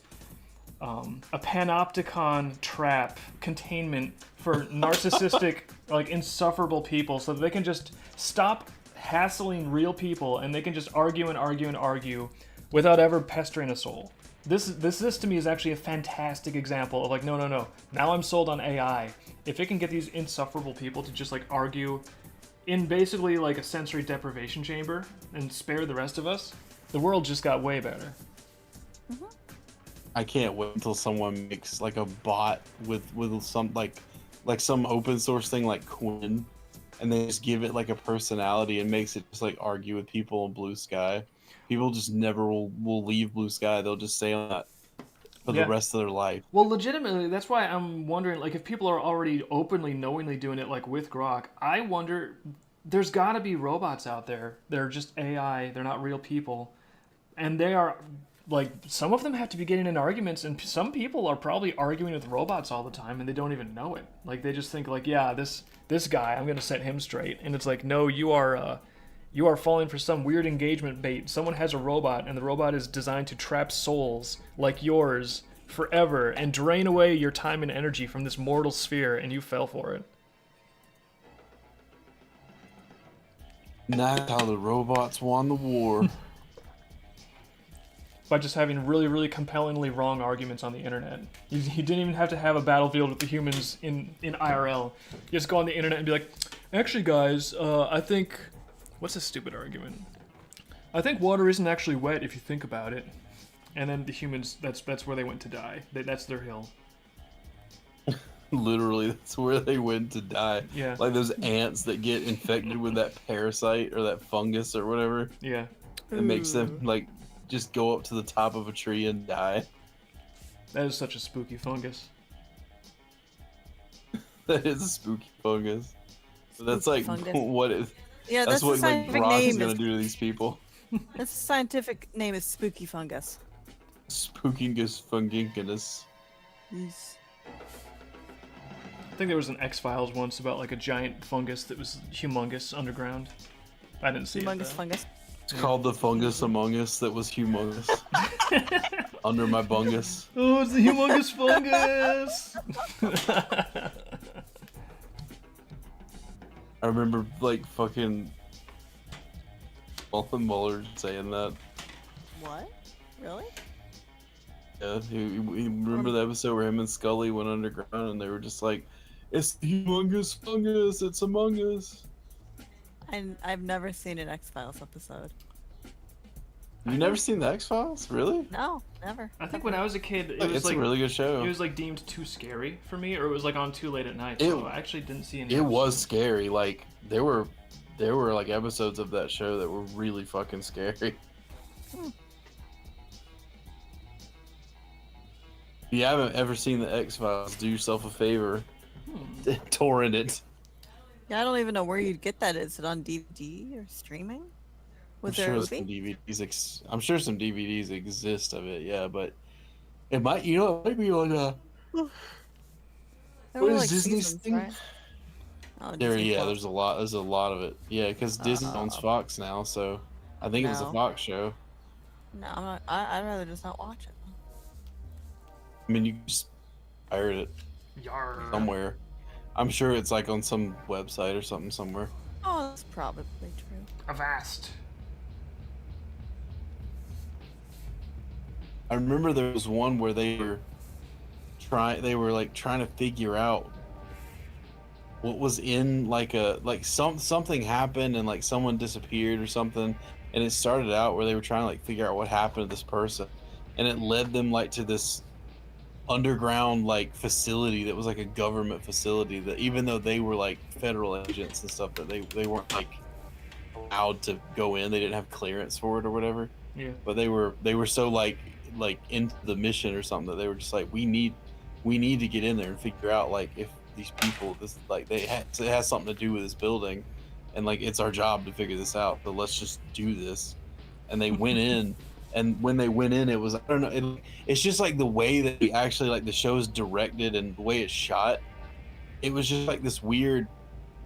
a panopticon trap containment for narcissistic, like insufferable people, so that they can just stop hassling real people and they can just argue and argue and argue without ever pestering a soul. This to me is actually a fantastic example of like, no, now I'm sold on AI. If it can get these insufferable people to just like argue in basically like a sensory deprivation chamber and spare the rest of us, the world just got way better. I can't wait until someone makes like a bot with some like some open source thing like Quinn, and they just give it like a personality and makes it just like argue with people in Blue Sky. People just never will leave Blue Sky. They'll just stay on that for Yeah. the rest of their life. Well, legitimately, that's why I'm wondering, like, if people are already openly, knowingly doing it, like with Grok, I wonder, there's got to be robots out there. They're just AI. They're not real people, and they are. Like, some of them have to be getting in arguments, and some people are probably arguing with robots all the time, and they don't even know it. Like, they just think, like, yeah, this guy, I'm gonna set him straight. And it's like, no, you are falling for some weird engagement bait. Someone has a robot, and the robot is designed to trap souls like yours forever and drain away your time and energy from this mortal sphere, and you fell for it. And that's how the robots won the war. By just having really, really compellingly wrong arguments on the internet. You didn't even have to have a battlefield with the humans in IRL. You just go on the internet and be like, actually, guys, I think... What's a stupid argument? I think water isn't actually wet if you think about it. And then the humans, that's where they went to die. That's their hill. Literally, that's where they went to die. Yeah. Like those ants that get infected with that parasite or that fungus or whatever. Yeah. It makes them like just go up to the top of a tree and die. That is such a spooky fungus. That is a spooky fungus. But that's Spooky like fungus. what is. Yeah, That's that's what the like scientific Rock is name. gonna do to these people. That's the scientific name is spooky fungus. Spookingus funginkinus. Yes. I think there was an X-Files once about like a giant fungus that was humongous underground. I didn't see Humongous it though. fungus. It's called the fungus among us that was humongous. Under my bungus. Oh, it's the humongous fungus! I remember like fucking Walton Muller saying that. What? Really? Yeah, you remember the episode where him and Scully went underground and they were just like, "It's the humongous fungus. It's among us." I've never seen an X-Files episode. You never seen the X-Files? Really? No, never. I think when I was a kid, it Like, was it's like a really good show. it was like deemed too scary for me, or it was like on too late at night. It- So I actually didn't see any. It episodes. was scary. Like there were like episodes of that show that were really fucking scary. If you haven't ever seen the X-Files, do yourself a favor. Torrent it. Yeah, I don't even know where you'd get that. Is it on DVD or streaming? Was I'm there a sure some movie? DVDs. I'm sure some DVDs exist of it. Yeah, but it might. You know, it might be on. There What were is like Disney's seasons, thing? right? Oh, There, Disney yeah. Plus. There's a lot. There's a lot of it. Yeah, because Disney owns Fox now, so I think it was a No. Fox show. No, I'm not. I'd rather just not watch it. I mean, you can just pirate it Yarr. somewhere. I'm sure it's like on some website or something somewhere. Oh, that's probably true. Avast. I remember there was one where they were trying to figure out what was in something happened and like someone disappeared or something, and it started out where they were trying to like figure out what happened to this person, and it led them like to this underground like facility that was like a government facility that even though they were like federal agents and stuff that they weren't like allowed to go in, they didn't have clearance for it or whatever, Yeah. but they were so like into the mission or something that they were just like, we need to get in there and figure out like if these people this like it has something to do with this building, and like it's our job to figure this out, but let's just do this. And they went in And when they went in, it was, I don't know, it's just like the way that we actually, like, the show's directed and the way it's shot. It was just like this weird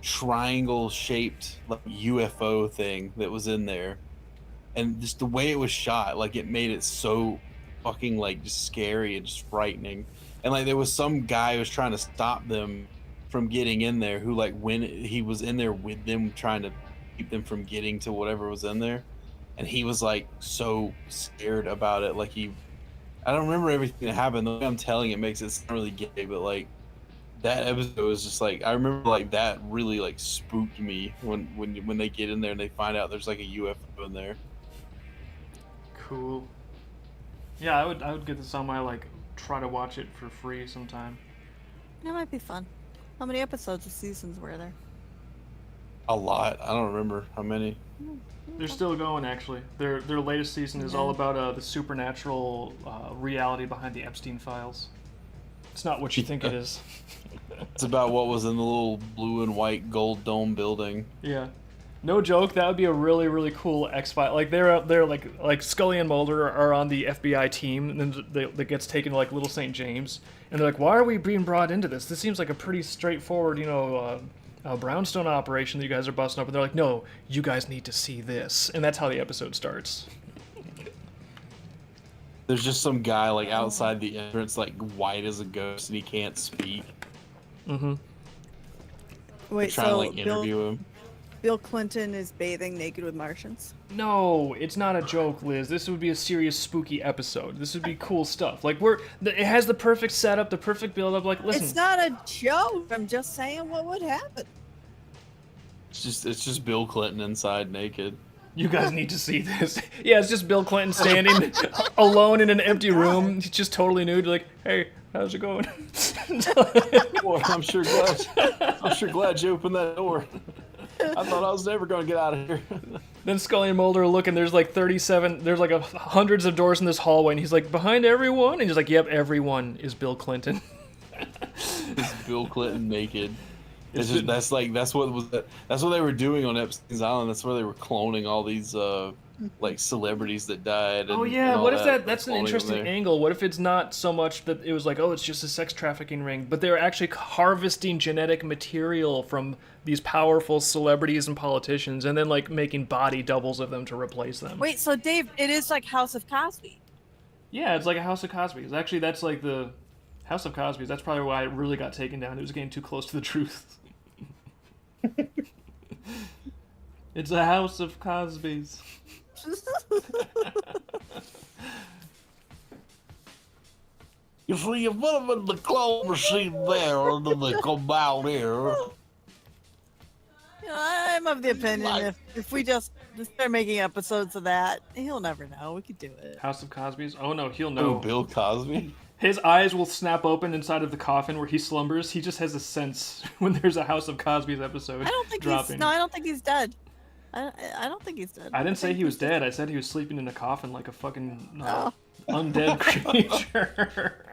triangle shaped like UFO thing that was in there, and just the way it was shot, like, it made it so fucking like just scary and just frightening. And like there was some guy who was trying to stop them from getting in there, who, like, when he was in there with them trying to keep them from getting to whatever was in there, and he was like so scared about it. Like, I don't remember everything that happened. The way I'm telling it makes it sound really gay, but like that episode was just like, I remember like that really like spooked me when they get in there and they find out there's like a UFO in there. Cool. Yeah, I would get this on my, like, try to watch it for free sometime. That might be fun. How many episodes of seasons were there? A lot. I don't remember how many. They're still going, actually. Their latest season is all about the supernatural reality behind the Epstein files. It's not what you think it is. It's about what was in the little blue and white gold dome building. Yeah. No joke, that would be a really, really cool X-File. Like, they're like Scully and Mulder are on the FBI team, and then that gets taken to, like, Little St. James, and they're like, why are we being brought into this? This seems like a pretty straightforward, brownstone operation that you guys are busting up. And they're like, no, you guys need to see this. And that's how the episode starts. There's just some guy, like, outside the entrance, like, white as a ghost, and he can't speak. Mm-hmm. Wait, They're trying so to, like, interview him. Bill Clinton is bathing naked with Martians? No, it's not a joke, Liz. This would be a serious, spooky episode. This would be cool stuff. Like, it has the perfect setup, the perfect build-up. Like, listen. It's not a joke. I'm just saying what would happen. It's just Bill Clinton inside naked. You guys need to see this. Yeah, it's just Bill Clinton standing alone in an empty room. He's just totally nude. Like, hey, how's it going? Boy, I'm sure glad you opened that door. I thought I was never going to get out of here. Then Scully and Mulder are looking. There's like 37. There's like hundreds of doors in this hallway, and he's like, behind everyone. And he's like, yep, everyone is Bill Clinton. It's Bill Clinton naked. That's what they were doing on Epstein's Island. That's where they were cloning all these like celebrities that died. Oh yeah, what if that's an interesting angle? What if it's not so much that it was like, oh, it's just a sex trafficking ring, but they're actually harvesting genetic material from these powerful celebrities and politicians, and then like making body doubles of them to replace them. Wait, so Dave, it is like House of Cosby. Yeah, it's like a House of Cosby's. Actually, that's like the House of Cosby's. That's probably why it really got taken down. It was getting too close to the truth. It's a House of Cosby's. You see, you put them in the clone machine there, and then they come out here. I'm of the opinion if we just start making episodes of that, he'll never know. We could do it. House of Cosby's? Oh no, he'll know. Oh, Bill Cosby? His eyes will snap open inside of the coffin where he slumbers. He just has a sense when there's a House of Cosby's episode I don't think dropping. I don't think he's dead. I don't think he's dead. I didn't say he was dead. I said he was sleeping in a coffin like a fucking undead creature.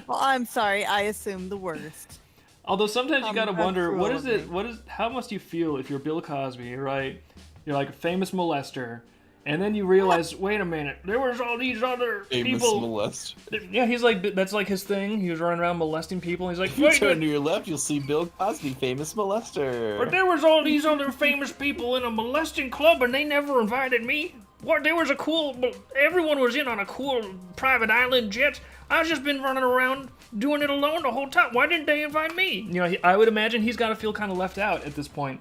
Well, I'm sorry. I assumed the worst. Although sometimes you gotta wonder, cruel of me. how must you feel if you're Bill Cosby, right? You're like a famous molester, and then you realize, wait a minute, there was all these other Famous people. molester. Yeah, he's like, that's like his thing. He was running around molesting people. And he's like, If you wait, turn to your left, you'll see Bill Cosby, famous molester. but there was all these other famous people in a molesting club, and they never invited me. What? There was everyone was in on a cool private island jet. I've just been running around doing it alone the whole time. Why didn't they invite me? You know, I would imagine he's got to feel kind of left out at this point.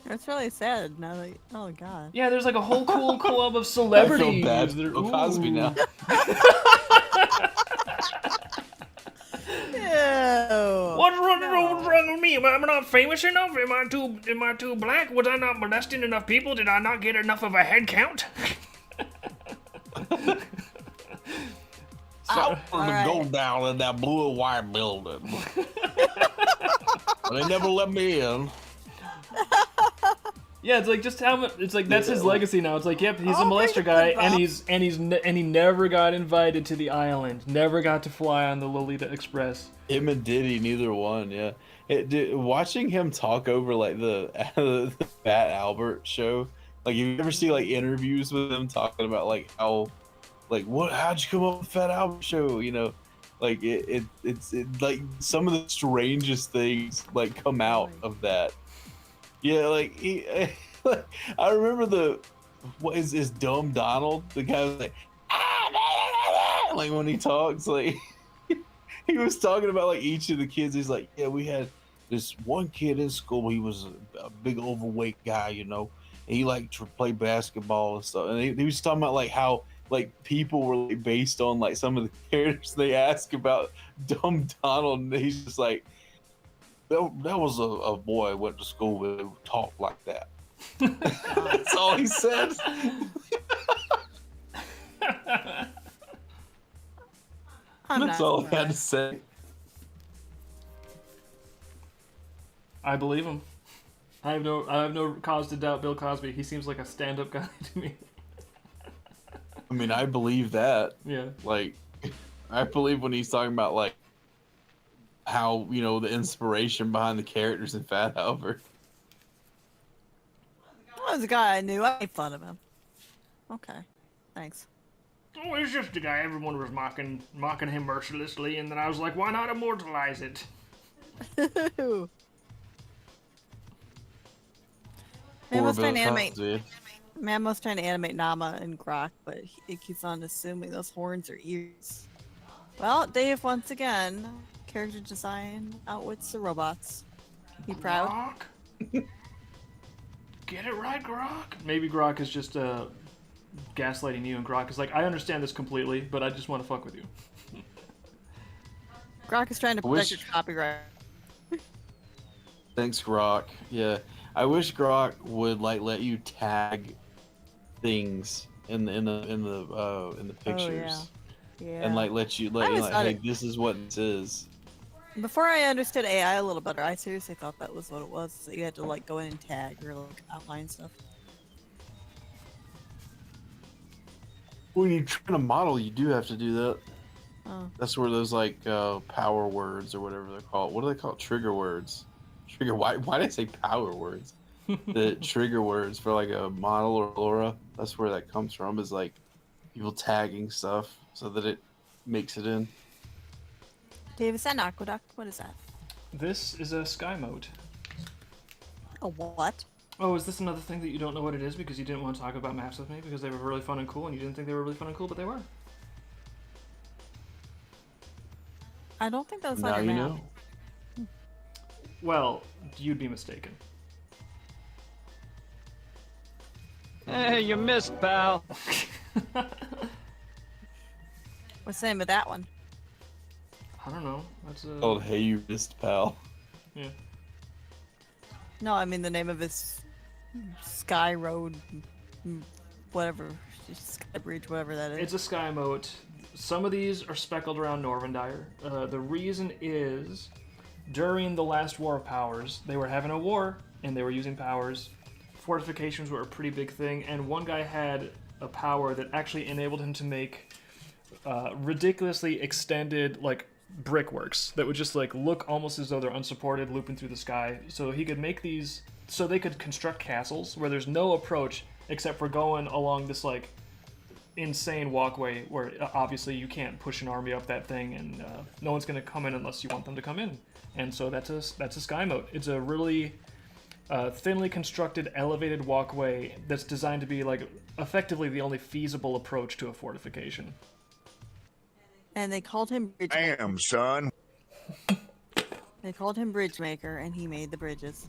That's really sad. Now that, oh god. Yeah, there's like a whole cool club of I celebrities. feel bad for that are- Bill Cosby Ooh. now. Ew. What's wrong with me? Am I not famous enough? Am I too black? Was I not molesting enough people? Did I not get enough of a head count? I wanted to Alright. go down in that blue and white building. They never let me in. Yeah, it's like just how much. It's like that's his legacy now. It's like, yep, he's a Oh, molester my guy, God. and he never got invited to the island. Never got to fly on the Lolita Express. Him and Diddy, neither one. Yeah, watching him talk over like the Fat Albert show. Like, you ever see like interviews with him talking about like how like, what? How'd you come up with Fat Albert Show? You know, like it's like some of the strangest things like come out of that. Yeah, like I remember what is Dumb Donald, the guy was like, like when he talks, like he was talking about like each of the kids. He's like, yeah, we had this one kid in school. He was a big overweight guy, you know. And he liked to play basketball and stuff. And he was talking about like how like people were like, based on like some of the characters they ask about Dumb Donald, and he's just like, that was a boy I went to school with who talked like that. That's all he said. That's all I had to say. I believe him. I have no cause to doubt Bill Cosby. He seems like a stand-up guy to me. I mean, I believe that. Yeah. Like, I believe when he's talking about like how, you know, the inspiration behind the characters in Fat Albert. That was a guy I knew. I made fun of him. Okay, thanks. Oh, it's just a guy. Everyone was mocking him mercilessly, and then I was like, why not immortalize it? Man was trying to animate Nama and Grok, but it keeps on assuming those horns are ears. Well, Dave, once again, character design outwits the robots. You proud? Grok? Get it right, Grok? Maybe Grok is just gaslighting you, and Grok is like, I understand this completely, but I just want to fuck with you. Grok is trying to protect your copyright. Thanks, Grok. Yeah, I wish Grok would like let you tag things in the pictures, Yeah. and like let you like, hey, this is what this is. Before I understood AI a little better, I seriously thought that was what it was. So you had to like go in and tag or like outline stuff. When you're trying to model, you do have to do that. Oh. That's where those like power words or whatever they're called. What do they call it? Trigger words. Trigger. Why did I say power words? The trigger words for like a model or Laura. That's where that comes from. Is like people tagging stuff so that it makes it in. Dave, is that an aqueduct? What is that? This is a sky moat. A what? Oh, is this another thing that you don't know what it is because you didn't want to talk about maps with me because they were really fun and cool and you didn't think they were really fun and cool, but they were? I don't think that was Now on you your map. know. Well, you'd be mistaken. Hey, you missed, pal. What's the name of that one? I don't know. That's a... Oh, hey, you missed, pal. Yeah. No, I mean the name of his Sky Road, whatever, Sky Bridge, whatever that is. It's a sky moat. Some of these are speckled around Norvendire. The reason is, during the last War of Powers, they were having a war, and they were using powers. Fortifications were a pretty big thing, and one guy had a power that actually enabled him to make ridiculously extended, like, brickworks that would just, like, look almost as though they're unsupported, looping through the sky. So he could make these, so they could construct castles where there's no approach except for going along this, like, insane walkway where obviously you can't push an army up that thing, and no one's going to come in unless you want them to come in. And so that's a sky moat. It's a really thinly constructed elevated walkway that's designed to be like effectively the only feasible approach to a fortification. And they called him Bridge. Damn, son. They called him Bridge Maker, and he made the bridges.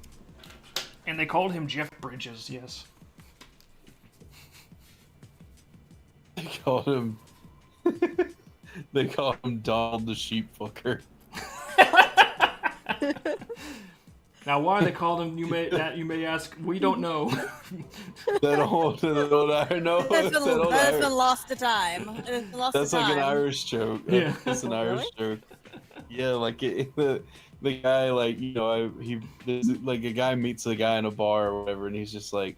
And they called him Jeff Bridges, yes. They called him. They called him Donald the Sheep Fucker. Now, why they called him, you may ask. We don't know. That old I know. That's been lost to time. That's like an Irish joke. Yeah. That's an Irish joke. Yeah, like the guy, like, you know, like a guy meets a guy in a bar or whatever, and he's just like,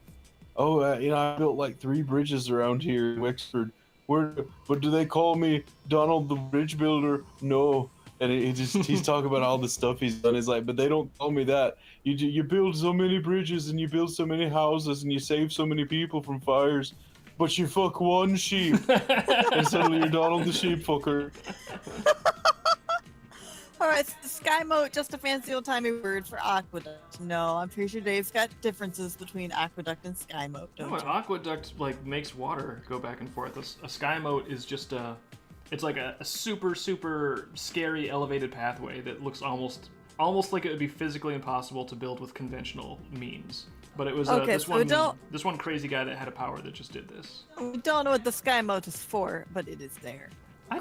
oh, you know, I built like 3 bridges around here in Wexford. But do they call me Donald the Bridge Builder? No. And he's talking about all the stuff he's done. He's like, but they don't call me that. You build so many bridges and you build so many houses and you save so many people from fires. but you fuck one sheep, and suddenly you're Donald the sheep fucker. All right, so sky moat, just a fancy old-timey word for aqueduct. No, I'm pretty sure Dave's got differences between aqueduct and sky moat, don't No, an you? aqueduct like makes water go back and forth. A sky moat is just it's like a super scary elevated pathway that looks almost like it would be physically impossible to build with conventional means. But it was Okay, this so this one crazy guy that had a power that just did this. We don't know what the sky moat is for, but it is there.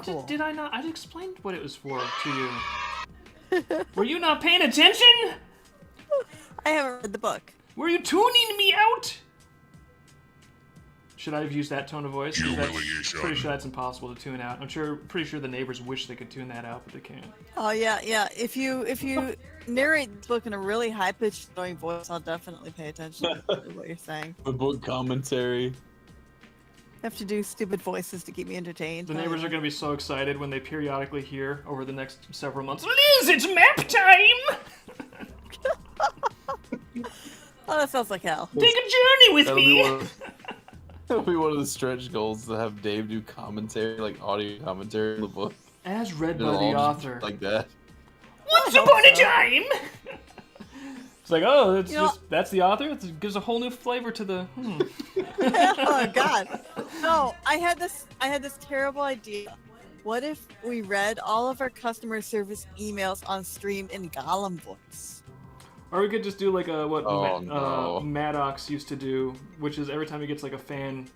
Cool. Did I not? I explained what it was for to you. Were you not paying attention? I haven't read the book. Were you tuning me out? Should I have used that tone of voice? Pretty sure that's impossible to tune out. Pretty sure the neighbors wish they could tune that out, but they can't. Oh yeah. If you narrate this book in a really high-pitched, annoying voice, I'll definitely pay attention to what you're saying. The book commentary. I have to do stupid voices to keep me entertained. The neighbors are going to be so excited when they periodically hear over the next several months, Liz, it's map time! Oh, that sounds like hell. Take a journey with me! That'll be one of the stretch goals to have Dave do commentary, like audio commentary in the book. As read by It'll the all just author. like that. Once upon a time! It's like, oh, You that's the author? It gives a whole new flavor to the, Oh god. No, I had this terrible idea. What if we read all of our customer service emails on stream in Gollum voice? Or we could just do like what no. Maddox used to do, which is every time he gets like a fan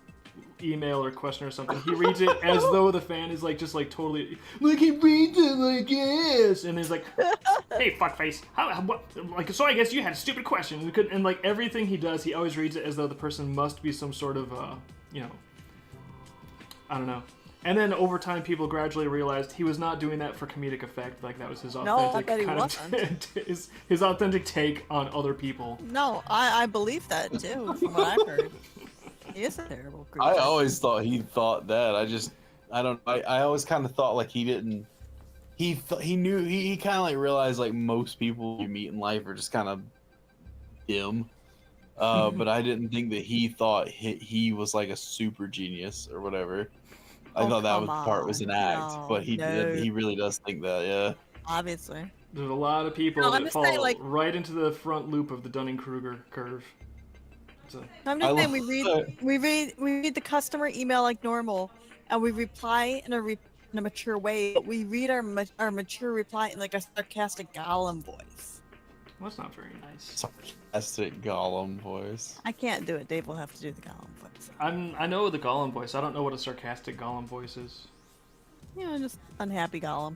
email or question or something, he reads it as though the fan is like just like totally like he reads it like this, and he's like, "Hey, fuckface, what? Like, so I guess you had a stupid question." And like everything he does, he always reads it as though the person must be some sort of I don't know. And then over time, people gradually realized he was not doing that for comedic effect. Like that was his authentic his authentic take on other people. No, I believe that too, from what I've heard. He is a terrible creature. I always thought he thought that. I always kind of thought like he didn't. He knew he kind of like realized like most people you meet in life are just kind of dim. But I didn't think that he thought he was like a super genius or whatever. I thought that part was an act, but he really does think that, yeah. Obviously. There's a lot of people that fall right into the front loop of the Dunning-Kruger curve. I'm just saying we read the customer email like normal, and we reply in a mature way, but we read our mature reply in like a sarcastic Gollum voice. Well, that's not very nice. Sarcastic Gollum voice. I can't do it. Dave will have to do the Gollum voice. I know the Gollum voice. I don't know what a sarcastic Gollum voice is. Just unhappy Gollum.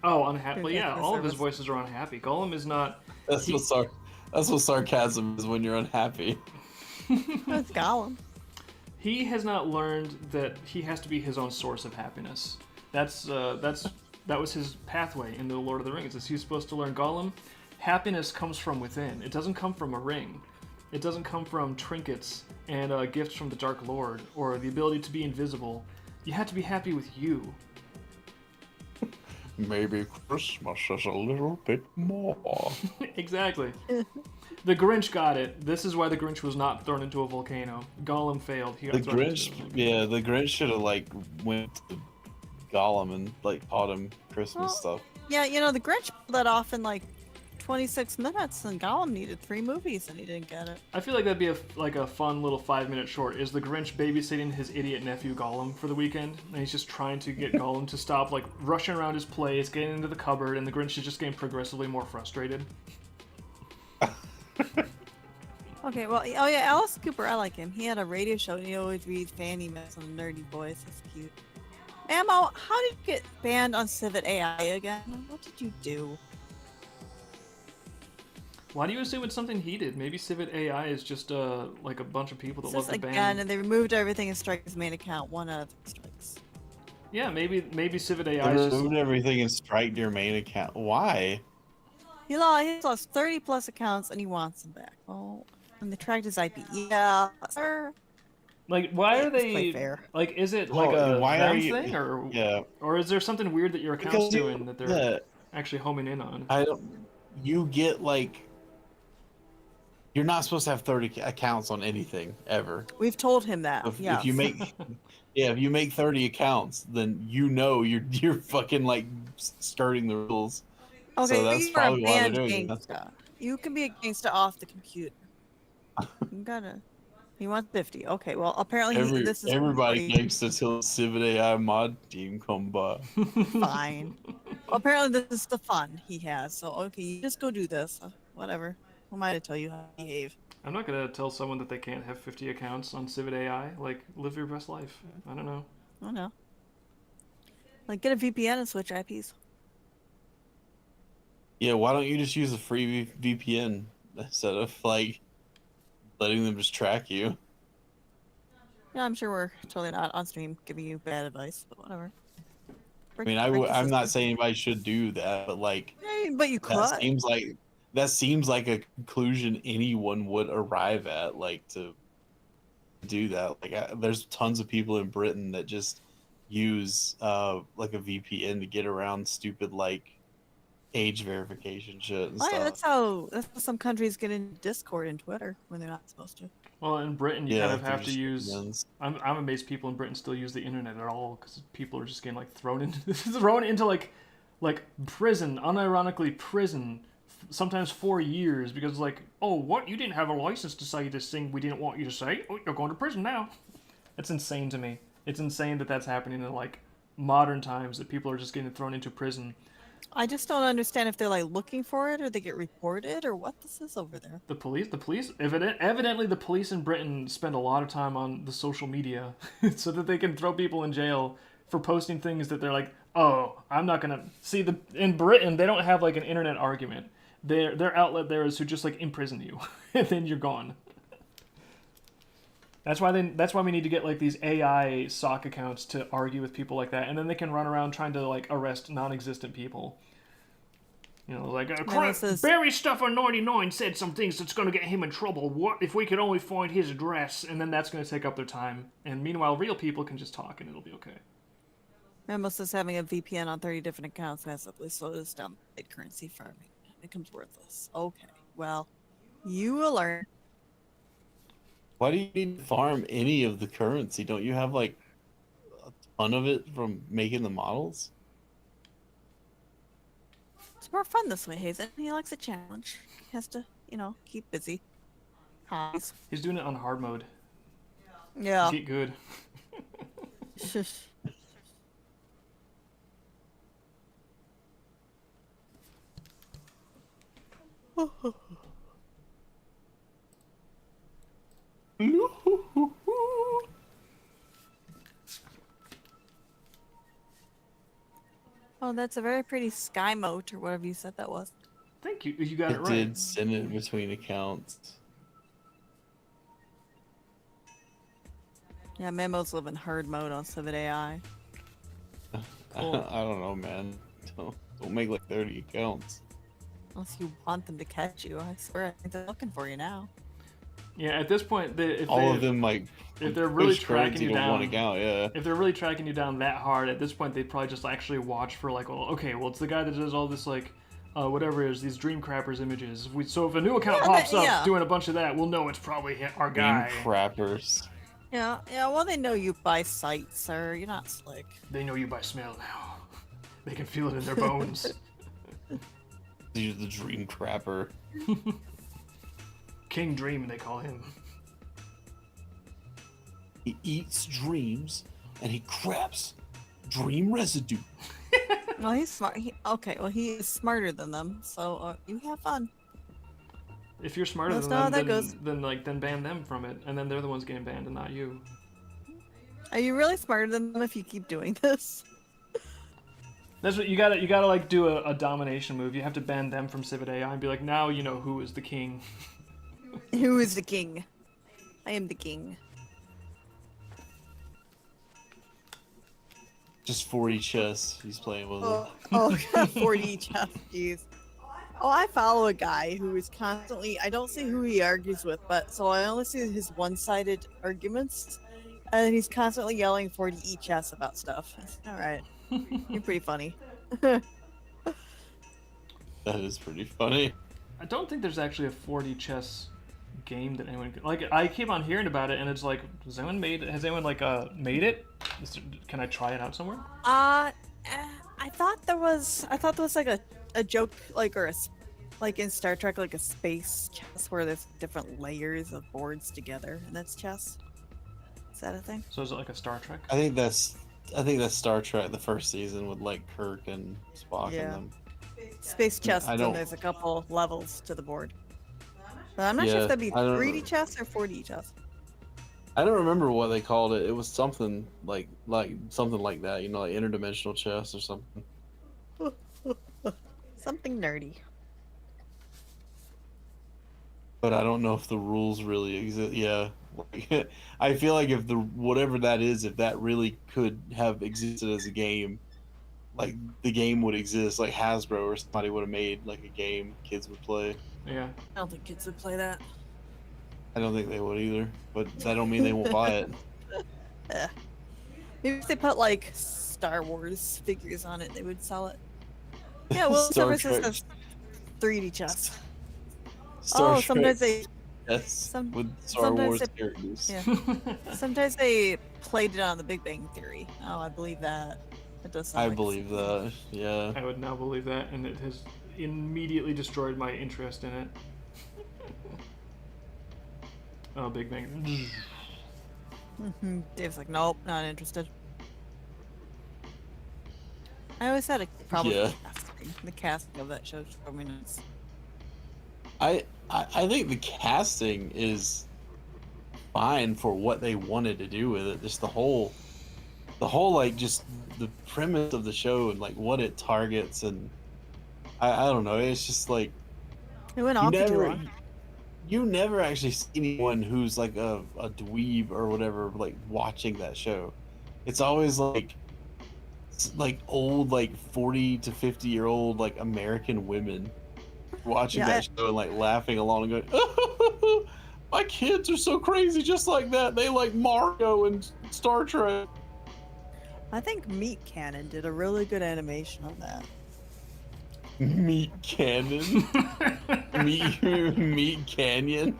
Oh, unhappy. Well, yeah, all of his voices are unhappy. Gollum is not. That's what sarcasm is when you're unhappy. That's Gollum. He has not learned that he has to be his own source of happiness. That was his pathway in the Lord of the Rings. Is he's supposed to learn Gollum? Happiness comes from within. It doesn't come from a ring. It doesn't come from trinkets and gifts from the Dark Lord or the ability to be invisible. You have to be happy with you. Maybe Christmas is a little bit more. Exactly. The Grinch got it. This is why the Grinch was not thrown into a volcano. Gollum failed. The Grinch should have like went to Gollum and like taught him Christmas stuff. Yeah, the Grinch pulled that off in like 26 minutes, and Gollum needed 3 movies, and he didn't get it. I feel like that'd be a fun little 5-minute short. Is the Grinch babysitting his idiot nephew Gollum for the weekend, and he's just trying to get Gollum to stop like rushing around his place, getting into the cupboard, and the Grinch is just getting progressively more frustrated. Okay, well, oh yeah, Alice Cooper, I like him. He had a radio show, and he always reads fan emails on a nerdy voice. That's cute. Ammo, how did you get banned on Civet AI again? What did you do? Why do you assume it's something he did? Maybe Civet AI is just like a bunch of people that love the band. Again, and they removed everything and strike his main account. 1 out of 3 strikes. Yeah, maybe Civet AI is just... removed everything and striked your main account. Why? He lost 30 plus accounts, and he wants them back. Oh, and they tracked his IP. Yeah, sir. Like, why are they fair. like? Is it like a thing, or is there something weird that your account's doing that they're actually homing in on? You get like You're not supposed to have 30 accounts on anything ever. We've told him that. If you make, yeah, if you make 30 accounts, then you're fucking like skirting the rules. Okay, So that's you are a probably why they're banned doing it. gangsta. You can be a gangsta off the computer. You gotta. He wants 50. Okay, well, apparently this is Everybody pretty thinks until Civ AI mod team come by. fine. Well, apparently this is the fun he has. So, okay, you just go do this. Whatever. Who am I to tell you how to behave? I'm not gonna tell someone that they can't have 50 accounts on Civet AI. Like, live your best life. I don't know. I don't know. Like, get a VPN and switch IPs. Yeah, why don't you just use a free VPN instead of like letting them just track you? Yeah, I'm sure we're totally not on stream giving you bad advice, but whatever. I mean, I'm not saying anybody should do that, but like But you could. that seems like a conclusion anyone would arrive at, like to do that. Like, there's tons of people in Britain that just use like a VPN to get around stupid like age verification shit and Oh, yeah, stuff. that's how some countries get into Discord and Twitter when they're not supposed to. Well, in Britain, you Yeah, kind of they're have to just use. VPNs. I'm amazed people in Britain still use the internet at all, because people are just getting like thrown into like prison, unironically prison, sometimes 4 years because like, oh, what, you didn't have a license to say this thing we didn't want you to say. Oh, you're going to prison now. It's insane to me. It's insane that that's happening in like modern times, that people are just getting thrown into prison. I just don't understand if they're like looking for it or they get reported or what this is over there. The police, evidently the police in Britain spend a lot of time on the social media so that they can throw people in jail for posting things that they're like, oh, I'm not gonna see in Britain they don't have like an internet argument. Their outlet there is to just like imprison you and then you're gone. That's why we need to get like these AI sock accounts to argue with people like that, and then they can run around trying to like arrest non-existent people. You know, like Barry Stuffer 99 said some things that's going to get him in trouble. What if we could only find his address? And then that's going to take up their time. And meanwhile, real people can just talk, and it'll be okay. Ramos is having a VPN on 30 different accounts massively slows down currency farming. It becomes worthless. Okay, well, you will learn. Why do you need to farm any of the currency? Don't you have like a ton of it from making the models? It's more fun this way, Hazen. He likes a challenge. He has to, keep busy. Hobbies. He's doing it on hard mode. Yeah. Get good. Shush. Oh, that's a very pretty sky moat or whatever you said that was. Thank you. You got it It right. did send it between accounts. Yeah, Memo's live in herd mode on Civet AI. Cool. I don't know, man. Don't make like 30 accounts. Unless you want them to catch you. I swear, I think they're looking for you now. Yeah, at this point, if they're really tracking you down, one account, yeah. If they're really tracking you down that hard, at this point they'd probably just actually watch for like, well, okay, well, it's the guy that does all this like, whatever it is, these Dream Crappers images. So if a new account pops up doing a bunch of that, we'll know it's probably our guy. Dream Crappers. Yeah, well, they know you by sight, sir. You're not slick. They know you by smell now. They can feel it in their bones. He's the Dream Crapper. King Dream, they call him. He eats dreams, and he craps dream residue. Well, he's smart. He is smarter than them, so you have fun. If you're smarter That's than not them, how that then ban them from it, and then they're the ones getting banned and not you. Are you really smarter than them if you keep doing this? That's what you gotta like do a domination move. You have to ban them from Civet AI and be like, now you know who is the king. Who is the king? I am the king. Just 40 chess he's playing with. Oh, 40 chess, jeez. Oh, I follow a guy who is constantly, I don't see who he argues with, but so I only see his one-sided arguments, and he's constantly yelling 40 chess about stuff. All right. You're pretty funny. That is pretty funny. I don't think there's actually a 4D chess game that anyone like. I keep on hearing about it, and it's like, has anyone made made it? Can I try it out somewhere? I thought there was like a joke, like, like in Star Trek, like a space chess where there's different layers of boards together, and that's chess. Is that a thing? So is it like a Star Trek? I think that's Star Trek, the first season with like Kirk and Spock Yeah. and them. Space chess, I and don't- there's a couple levels to the board. But I'm not sure Yeah, if that'd be I don't 3D know. chess or 4D chess. I don't remember what they called it. It was something like something like that, you know, like interdimensional chess or something. Something nerdy. But I don't know if the rules really exist. Yeah, like, I feel like if the whatever that is, if that really could have existed as a game, like the game would exist. Like Hasbro or somebody would have made like a game kids would play. Yeah. I don't think kids would play that. I don't think they would either, but that don't mean they won't buy it. Maybe if they put like Star Wars figures on it, they would sell it. Yeah, well, Star Services Trek. has 3D chess. Star Sometimes Trek, they yes, with Star sometimes Wars they- characters. Yeah. Sometimes they played it on The Big Bang Theory. Oh, I believe that. It does sound I like believe that. Yeah. I would now believe that, and it has immediately destroyed my interest in it. Oh, Big Bang. Dave's like, nope, not interested. I always had a problem Yeah. with the casting. The casting of that show drove me nuts. I think the casting is fine for what they wanted to do with it. Just the whole like just the premise of the show and like what it targets, and I don't know. It's just like It went you on for too never long. you never actually see anyone who's like a dweeb or whatever like watching that show. It's always like old like 40 to 50-year-old like American women watching Yeah, that show and like laughing along and going, oh, my kids are so crazy just like that. They like Mario and Star Trek. I think Meat Cannon did a really good animation on that. Meat Cannon. Meat Canyon.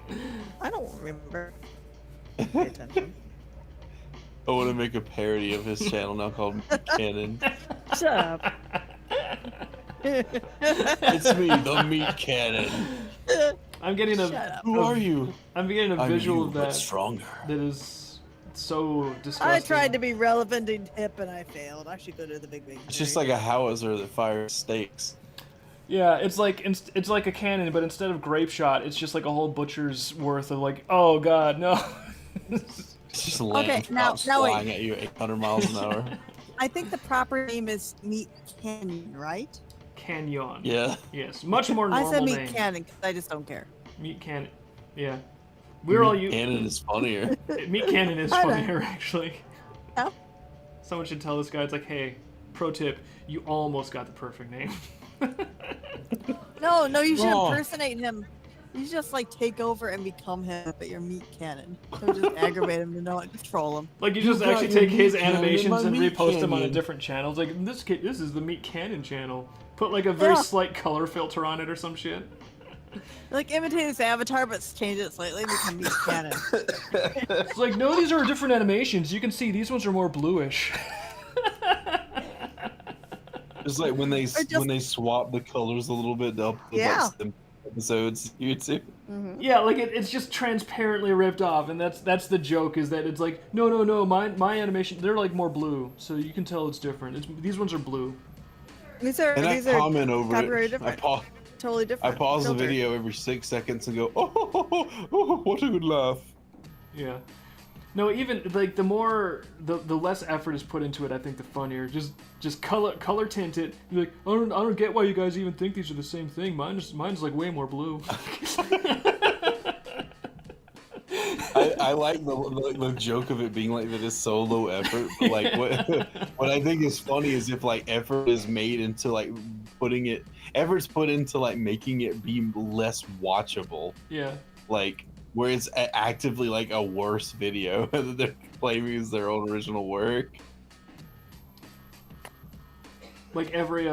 I don't remember. Pay attention. I want to make a parody of his channel now called Meat Cannon. Shut up. It's me, the Meat Cannon. I'm getting Shut a. up. Who are you? I'm getting a I'm visual you, of but that stronger. that is so disgusting. I tried to be relevant and hip and I failed. I should go to The Big Bang It's just Theory. like a howitzer that fires steaks. Yeah, it's like a cannon, but instead of grape shot, it's just like a whole butcher's worth of like, oh god, no. It's just land Okay, now wait. flying at you at 800 miles an hour. I think the proper name is Meat Canyon, right? Canyon. Yeah. Yes, much more I normal said Meat name. Cannon because I just don't care. Meat cannon. Yeah. We're all you. Cannon is funnier. Meat cannon is I know. funnier, actually. Oh. Someone should tell this guy, it's like, hey, pro tip, you almost got the perfect name. No, you should Wrong. impersonate him. You just like take over and become him, but you're Meat Cannon. So just aggravate him to know and control him. Like, you just got actually your take his meat cannon in animations my and meat repost them on a canyon. different channel. It's like, this is the Meat Cannon channel. Put like a very Yeah. slight color filter on it or some shit. Like imitate his avatar, but change it slightly and become Meat Cannon. It's like, no, these are different animations. You can see these ones are more bluish. It's like when they just- swap the colors a little bit up with Yeah. like some episodes YouTube. Yeah, like it's just transparently ripped off, and that's the joke, is that it's like, no, my animation, they're like more blue, so you can tell it's different. These ones are blue. These are And I comment over copyright it. different. I Totally different. pause the filter. video every 6 seconds and go, oh, what a good laugh. Yeah. No, even like the less effort is put into it, I think the funnier. Just color tint it. You're like, I don't get why you guys even think these are the same thing. Mine's like way more blue. I like the joke of it being like that is so low effort. But like what I think is funny is if like effort is made into like effort's put into like making it be less watchable. Yeah. Like where it's actively like a worse video that they're claiming is their own original work. Like every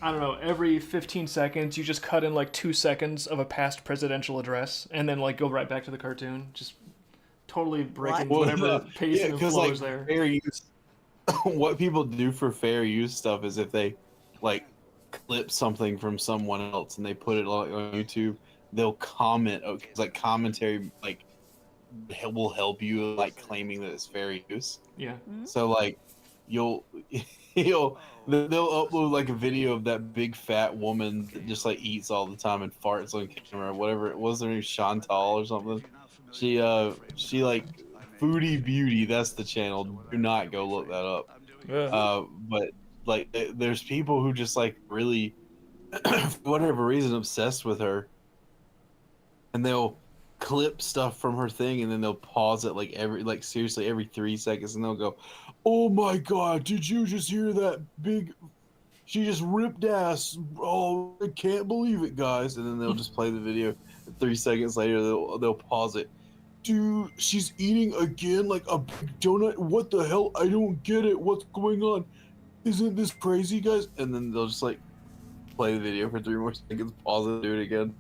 I don't know, every 15 seconds you just cut in like 2 seconds of a past presidential address and then like go right back to the cartoon. Just totally breaking What? whatever yeah, pacing and because flow like is there. fair use, what people do for fair use stuff is if they like clip something from someone else and they put it like on YouTube, they'll comment. Okay, it's like commentary like will help you like claiming that it's fair use. Yeah. So like you'll you'll they'll upload like a video of that big fat woman that just like eats all the time and farts on camera or whatever. It was her name Chantal or something. She like Foodie Beauty, that's the channel. Do not go look that up. But like there's people who just like really for whatever reason obsessed with her, and they'll clip stuff from her thing and then they'll pause it like seriously every 3 seconds and they'll go, "Oh my god, did you just hear that big, she just ripped ass, oh I can't believe it guys," and then they'll just play the video. 3 seconds later they'll pause it. "Dude, she's eating again like a big donut, what the hell, I don't get it, what's going on, isn't this crazy guys?" And then they'll just like play the video for 3 more seconds, pause it, do it again.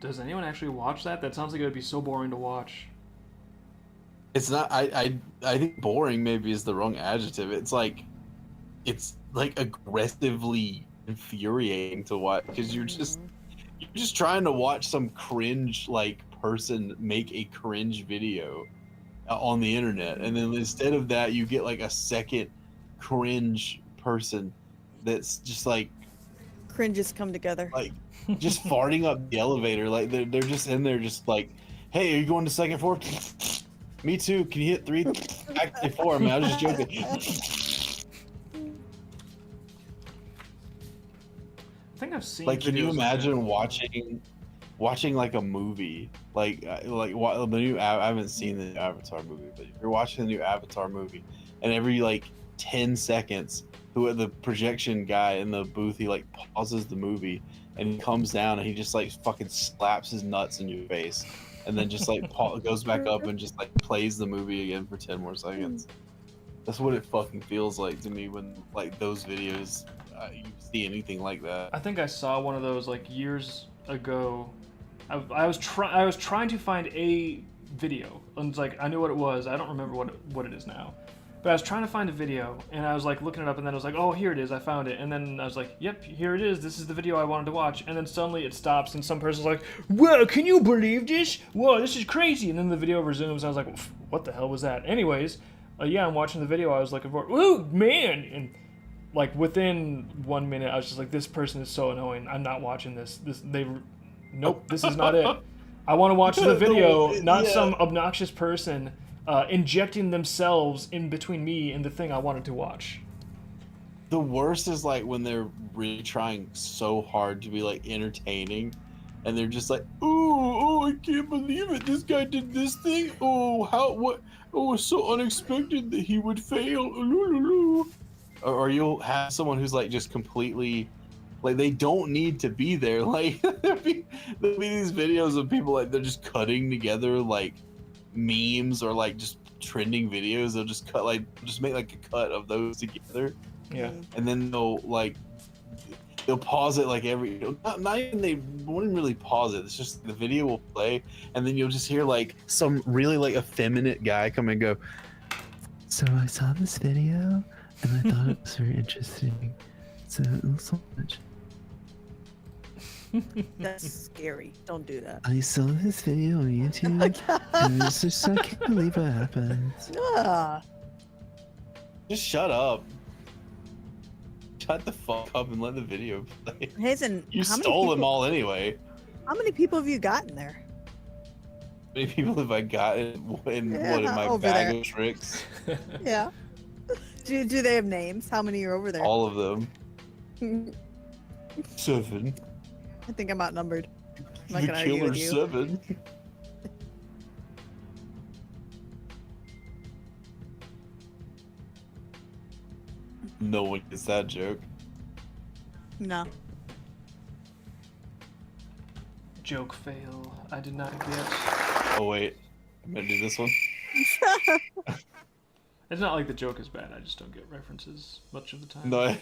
Does anyone actually watch that? That sounds like it would be so boring to watch. It's not. I think boring maybe is the wrong adjective. It's like aggressively infuriating to watch because you're just trying to watch some cringe like person make a cringe video on the internet, and then instead of that you get like a second cringe person that's just like Cringes come together. like just farting up the elevator. Like they're just in there just like, "Hey, are you going to second floor?" "Me too. Can you hit 3?" "Actually 4, man. I was just joking." I think I've seen. Like, can you videos like imagine that. watching like a movie like the new? I haven't seen the new Avatar movie, but if you're watching the new Avatar movie, and every like 10 seconds, who the projection guy in the booth, he like pauses the movie and he comes down and he just like fucking slaps his nuts in your face, and then just like goes back up and just like plays the movie again for 10 more seconds. That's what it fucking feels like to me when like those videos you see anything like that. I think I saw one of those like years ago. I was trying to find a video, and it's like I knew what it was. I don't remember what it is now. But I was trying to find a video, and I was like looking it up, and then I was like, "Oh, here it is! I found it!" And then I was like, "Yep, here it is. This is the video I wanted to watch." And then suddenly it stops, and some person's like, "Whoa, can you believe this? Whoa, this is crazy!" And then the video resumes. And I was like, "What the hell was that?" Anyways, yeah, I'm watching the video I was looking for. Ooh, man! And like within 1 minute, I was just like, "This person is so annoying. I'm not watching this. Nope, this is not it. I want to watch the video, not some obnoxious person." Injecting themselves in between me and the thing I wanted to watch. The worst is like when they're really trying so hard to be like entertaining, and they're just like, oh, I can't believe it. This guy did this thing. Oh, what? Oh, it's so unexpected that he would fail. Or you'll have someone who's like just completely, like they don't need to be there. Like there'll be these videos of people like they're just cutting together like memes or like just trending videos. They'll just make like a cut of those together. Yeah. And then they'll pause it like every not even they wouldn't really pause it. It's just the video will play, and then you'll just hear like some really like effeminate guy come and go, "So I saw this video and I thought it was very interesting. So so much. That's scary. Don't do that. I saw this video on YouTube and it's just, I can't believe what happened." Ah, Just shut up. Shut the fuck up and let the video play. Hazen, You how many stole them people- all anyway. How many people have you gotten there? How many people have I got in my over bag there. of tricks? Yeah. Do they have names? How many are over there? All of them. 7. I think I'm outnumbered. I'm not The gonna argue Killer with you. 7. No one gets that joke. No. Joke fail. I did not get. Oh wait, I'm gonna do this one. It's not like the joke is bad. I just don't get references much of the time. No,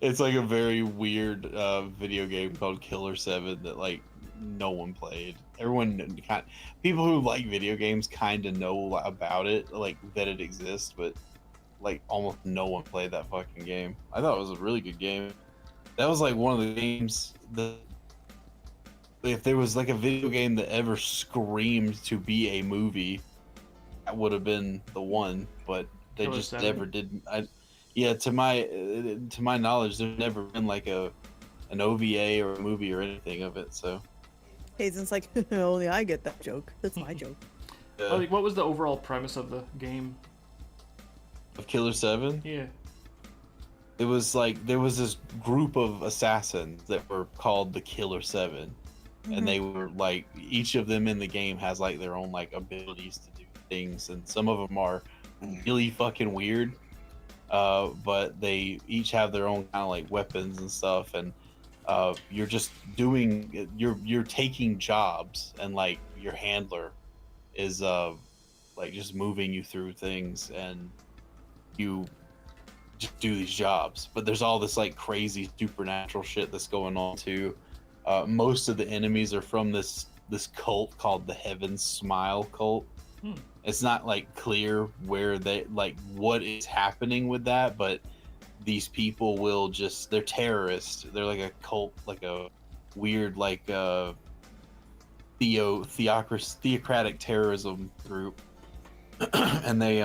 it's like a very weird video game called Killer 7 that like no one played. People who like video games kind of know about it, like that it exists, but like almost no one played that fucking game. I thought it was a really good game. That was like one of the games that if there was like a video game that ever screamed to be a movie, that would have been the one, but they Killer just 7? never did. Yeah, to my knowledge, there's never been like an OVA or a movie or anything of it. So Hazen's like, only I get that joke. That's my joke. Oh, like, what was the overall premise of the game? of Killer 7, Yeah. it was like there was this group of assassins that were called the Killer 7, and they were like each of them in the game has like their own like abilities to do things, and some of them are really fucking weird. But they each have their own kind of like weapons and stuff, and you're just doing you're taking jobs, and like your handler is like just moving you through things, and you just do these jobs. But there's all this like crazy supernatural shit that's going on too. Most of the enemies are from this cult called the Heaven Smile cult. It's not like clear where they like what is happening with that, but these people will just they're terrorists. They're like a cult, like a weird like theocratic terrorism group. And they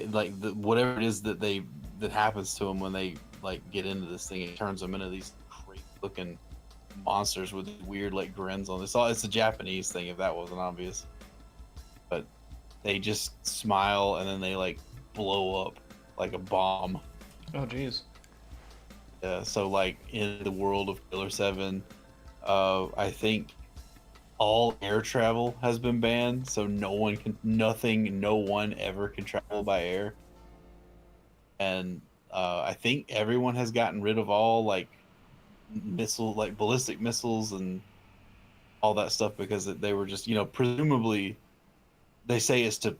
like whatever it is that happens to them when they like get into this thing, it turns them into these crazy looking monsters with weird like grins on this. It's a Japanese thing if that wasn't obvious, but they just smile and then they like blow up like a bomb. Oh, jeez. So like in the world of Killer 7, I think all air travel has been banned, so no one ever can travel by air. And I think everyone has gotten rid of all like ballistic missiles and all that stuff, because they were just, presumably they say it's to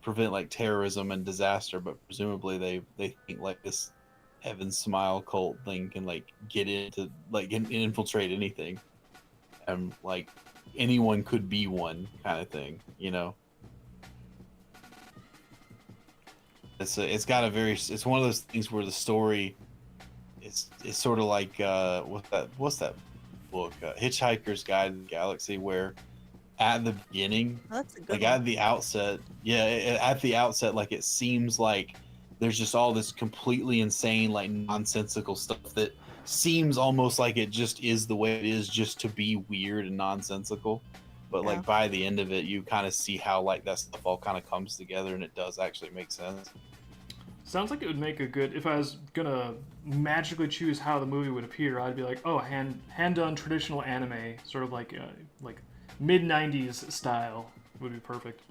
prevent like terrorism and disaster, but presumably they think like this Heaven Smile cult thing can like get into like infiltrate anything, and like anyone could be one kind of thing. It's got a very, it's one of those things where the story it's sort of like what's that book, Hitchhiker's Guide to the Galaxy, where at the beginning, Oh, that's a good like one. at the outset, at the outset, like it seems like there's just all this completely insane, like nonsensical stuff that seems almost like it just is the way it is, just to be weird and nonsensical. But like by the end of it, you kind of see how like that stuff all kind of comes together, and it does actually make sense. Sounds like it would make a good. If I was gonna magically choose how the movie would appear, I'd be like, oh, hand done traditional anime, sort of like mid '90s style would be perfect.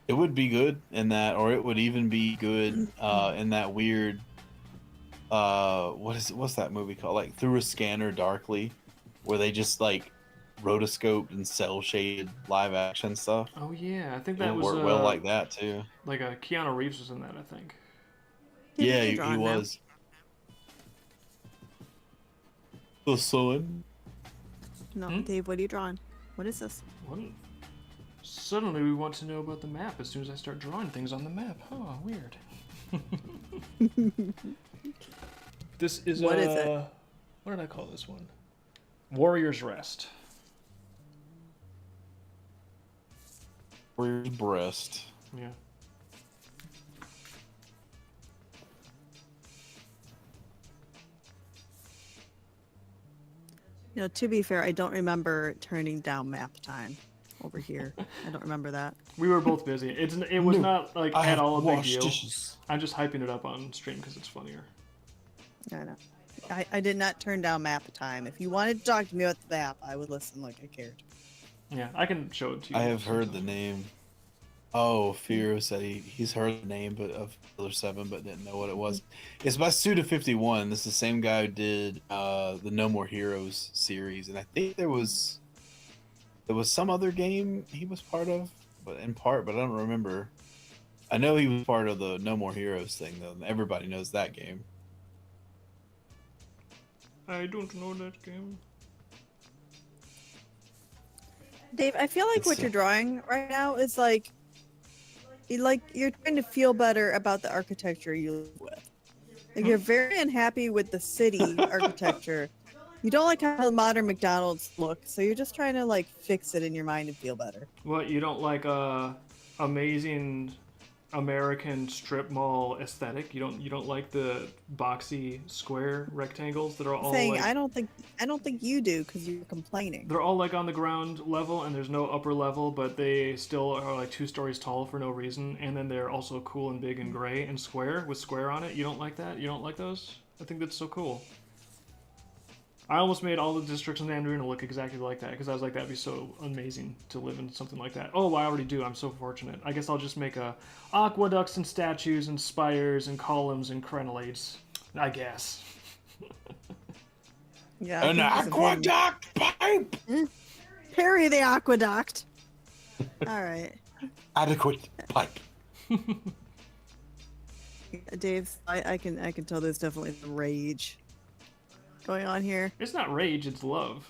It would be good in that, or it would even be good in that weird. What's that movie called? Like Through a Scanner Darkly, where they just like rotoscoped and cell shaded live action stuff. Oh yeah, I think It that was worked well like that too. Like Keanu Reeves was in that, I think. Yeah, he was. The sun. No, Dave, what are you drawing? What is this? What? Suddenly we want to know about the map as soon as I start drawing things on the map. Oh, weird. This is What is it? What did I call this one? Warrior's Rest. Warrior's Breast. Yeah. To be fair, I don't remember turning down map time over here. I don't remember that. We were both busy. It was not like I at have all a big washed deal. dishes. I'm just hyping it up on stream because it's funnier. I know. I did not turn down map time. If you wanted to talk to me about the map, I would listen like I cared. Yeah, I can show it to you. I have heard the name. Oh, Firo said he's heard the name of Killer 7, but didn't know what it was. It's by Suda51. This is the same guy who did the No More Heroes series, and I think there was There was some other game he was part of, but in part, but I don't remember. I know he was part of the No More Heroes thing though. Everybody knows that game. I don't know that game. Dave, I feel like what you're drawing right now is like you're trying to feel better about the architecture you live with. Like you're very unhappy with the city architecture. You don't like how the modern McDonald's look, so you're just trying to like fix it in your mind and feel better. What, you don't like amazing American strip mall aesthetic? You don't like the boxy square rectangles that are all Saying like, I don't think you do because you're complaining. they're all like on the ground level and there's no upper level, but they still are like 2 stories tall for no reason, and then they're also cool and big and gray and square with square on it. You don't like that? You don't like those? I think that's so cool. I almost made all the districts in Andrina look exactly like that because I was like, that'd be so amazing to live in something like that. Oh, I already do. I'm so fortunate. I guess I'll just make aqueducts and statues and spires and columns and crenellates. I guess. Yeah. An aqueduct pipe. Parry the aqueduct. All right. Adequate pipe. Dave, I can tell there's definitely some rage going on here. It's not rage, it's love.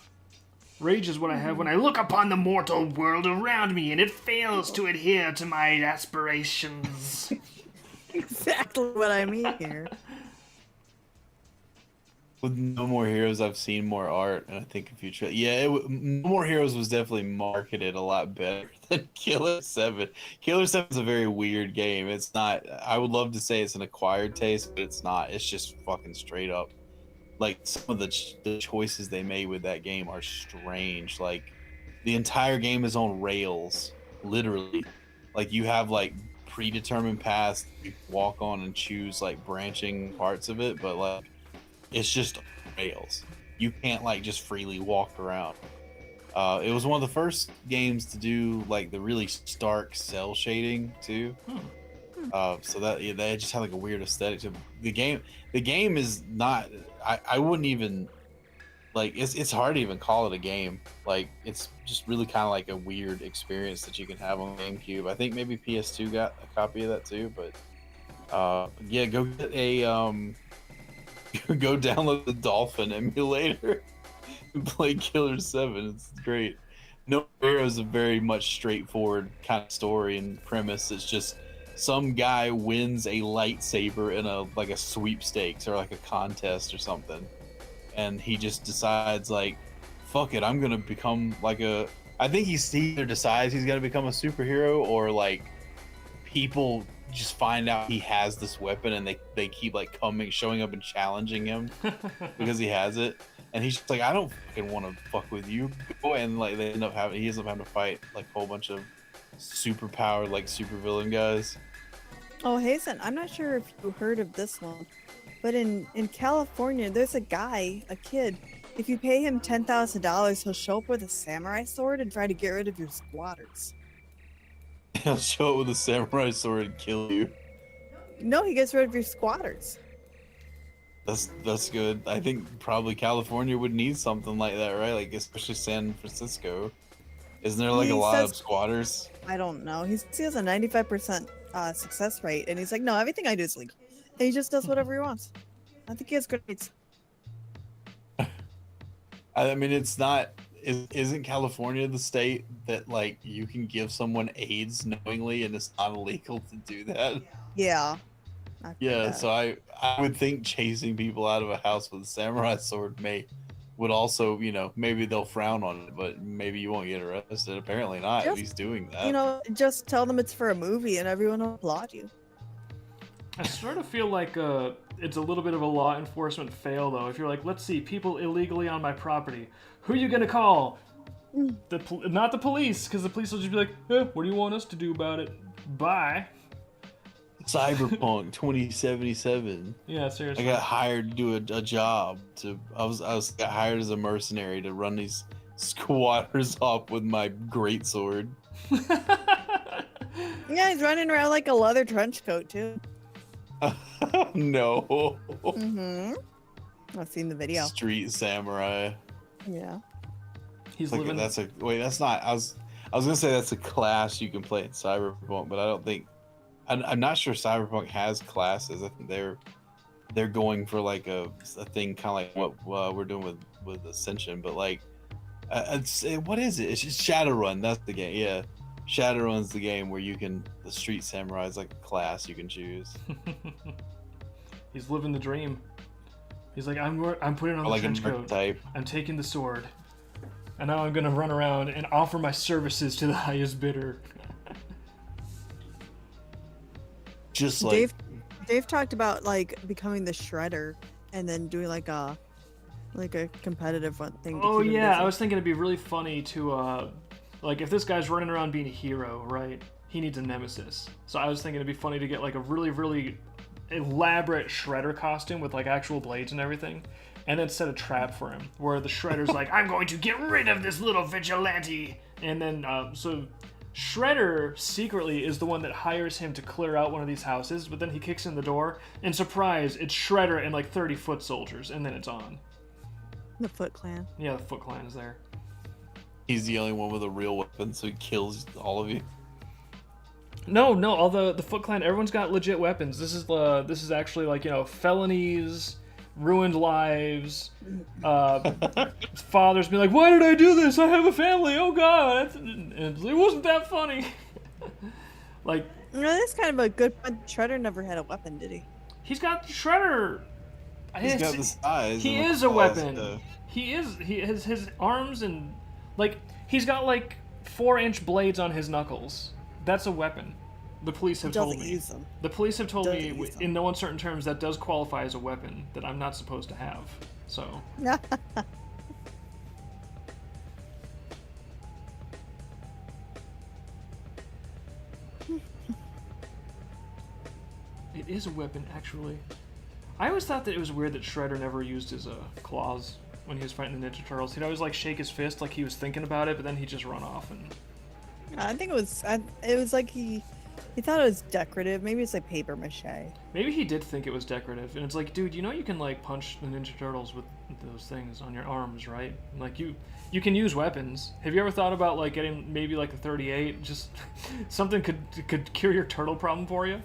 Rage is what I have when I look upon the mortal world around me and it fails to adhere to my aspirations. Exactly what I mean here. With No More Heroes, I've seen more art, and I think if you try, No More Heroes was definitely marketed a lot better than Killer 7. Killer 7 is a very weird game. It's not. I would love to say it's an acquired taste, but it's not. It's just fucking straight up. Like some of the choices they made with that game are strange. Like the entire game is on rails, literally. Like you have like predetermined paths you walk on and choose like branching parts of it, but like it's just rails. You can't like just freely walk around. It was one of the first games to do like the really stark cell shading too. So that they just had like a weird aesthetic to the game. The game is not. I wouldn't even like. It's hard to even call it a game. Like it's just really kind of like a weird experience that you can have on GameCube. I think maybe PS2 got a copy of that too. But yeah, go get a go download the Dolphin emulator and play Killer 7. It's great. No Hero is a very much straightforward kind of story and premise. It's just some guy wins a lightsaber in a sweepstakes or like a contest or something, and he just decides like, fuck it, I'm gonna become like a. I think he either decides he's gonna become a superhero or like people just find out he has this weapon and they keep like showing up and challenging him because he has it, and he's just like, I don't fucking want to fuck with you, and like he ends up having to fight like a whole bunch of super powered like super villain guys. Oh, Hazen, I'm not sure if you heard of this one, but in California, there's a kid. If you pay him $10,000, he'll show up with a samurai sword and try to get rid of your squatters. He'll show up with a samurai sword and kill you. No, he gets rid of your squatters. That's good. I think probably California would need something like that, right? Like especially San Francisco. Isn't there like a lot of squatters? I don't know. He has a 95% success rate, and he's like, no, everything I do is legal. And he just does whatever he wants. I think he has grades. I mean, it's not. Isn't California the state that like you can give someone AIDS knowingly and it's not illegal to do that? Yeah. Yeah. So I would think chasing people out of a house with a samurai sword would also, maybe they'll frown on it, but maybe you won't get arrested. Apparently not. If he's doing that. Just tell them it's for a movie and everyone will applaud you. I sort of feel like it's a little bit of a law enforcement fail, though. If you're like, let's see, people illegally on my property, who are you gonna call? Not the police, because the police will just be like, what do you want us to do about it? Bye. Cyberpunk 2077. Yeah, seriously. I got hired to do a job got hired as a mercenary to run these squatters off with my greatsword. Yeah, he's running around like a leather trench coat too. No. Mm-hmm. I've seen the video. Street samurai. Yeah. He's Like, living. that's a wait. That's not. I was gonna say that's a class you can play in Cyberpunk, but I don't think. I'm not sure Cyberpunk has classes. I think they're going for like a thing kind of like what we're doing with Ascension, but like what is it? It's just Shadowrun. That's the game. Yeah, Shadowrun's the game where you can the Street Samurai is like a class you can choose. He's living the dream. He's like, I'm putting on Or the like trench an coat. archetype. I'm taking the sword. And now I'm gonna run around and offer my services to the highest bidder. Just like Dave talked about like becoming the shredder and then doing like a competitive one thing. To Oh keep him yeah, busy. I was thinking it'd be really funny to like if this guy's running around being a hero, right? He needs a nemesis. So I was thinking it'd be funny to get like a really, really elaborate shredder costume with like actual blades and everything. And then set a trap for him, where the Shredder's like, I'm going to get rid of this little vigilante! And then, so Shredder secretly is the one that hires him to clear out one of these houses, but then he kicks in the door, and surprise, it's Shredder and like 30 foot soldiers, and then it's on. The Foot Clan. Yeah, the Foot Clan is there. he's the only one with a real weapon, so he kills all of you. No, all the Foot Clan, everyone's got legit weapons. This is actually like, you know, felonies, ruined lives, fathers being like, why did I do this? I have a family. Oh God, it wasn't that funny. Like, You know, that's kind of a good point. Shredder never had a weapon, did he? he's got Shredder. He's got the size. He and the is a claws, weapon. He has his arms and like he's got like 4-inch blades on his knuckles. That's a weapon. The police have told Doesn't me. use them. The police have told me, Doesn't use them. in no uncertain terms, that does qualify as a weapon that I'm not supposed to have. So, it is a weapon, actually. I always thought that it was weird that Shredder never used his claws when he was fighting the Ninja Turtles. He'd always like shake his fist like he was thinking about it, but then he'd just run off and. I think it was like he thought it was decorative. Maybe it's like paper mache. Maybe he did think it was decorative, and it's like, dude, you know you can like punch the Ninja Turtles with those things on your arms, right? Like you can use weapons. Have you ever thought about like getting maybe like a 38? Just something could cure your turtle problem for you.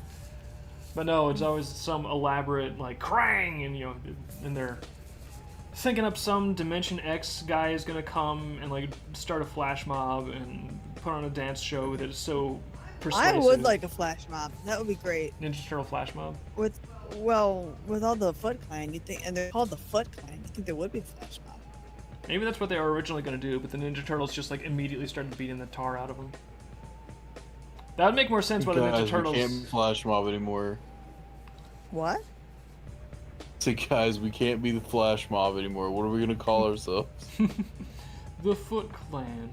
But no, it's always some elaborate like Krang, and you know, and they're thinking up some Dimension X guy is gonna come and like start a flash mob and put on a dance show that is so persuasive. I would like a flash mob. That would be great. Ninja Turtle flash mob. With all the Foot Clan, you think, and they're called the Foot Clan. You think there would be a flash mob? Maybe that's what they were originally going to do, but the Ninja Turtles just like immediately started beating the tar out of them. That would make more sense why the Ninja Guys, Turtles. we can't flash mob anymore. What? So guys, we can't be the flash mob anymore. What are we gonna call ourselves? The Foot Clan.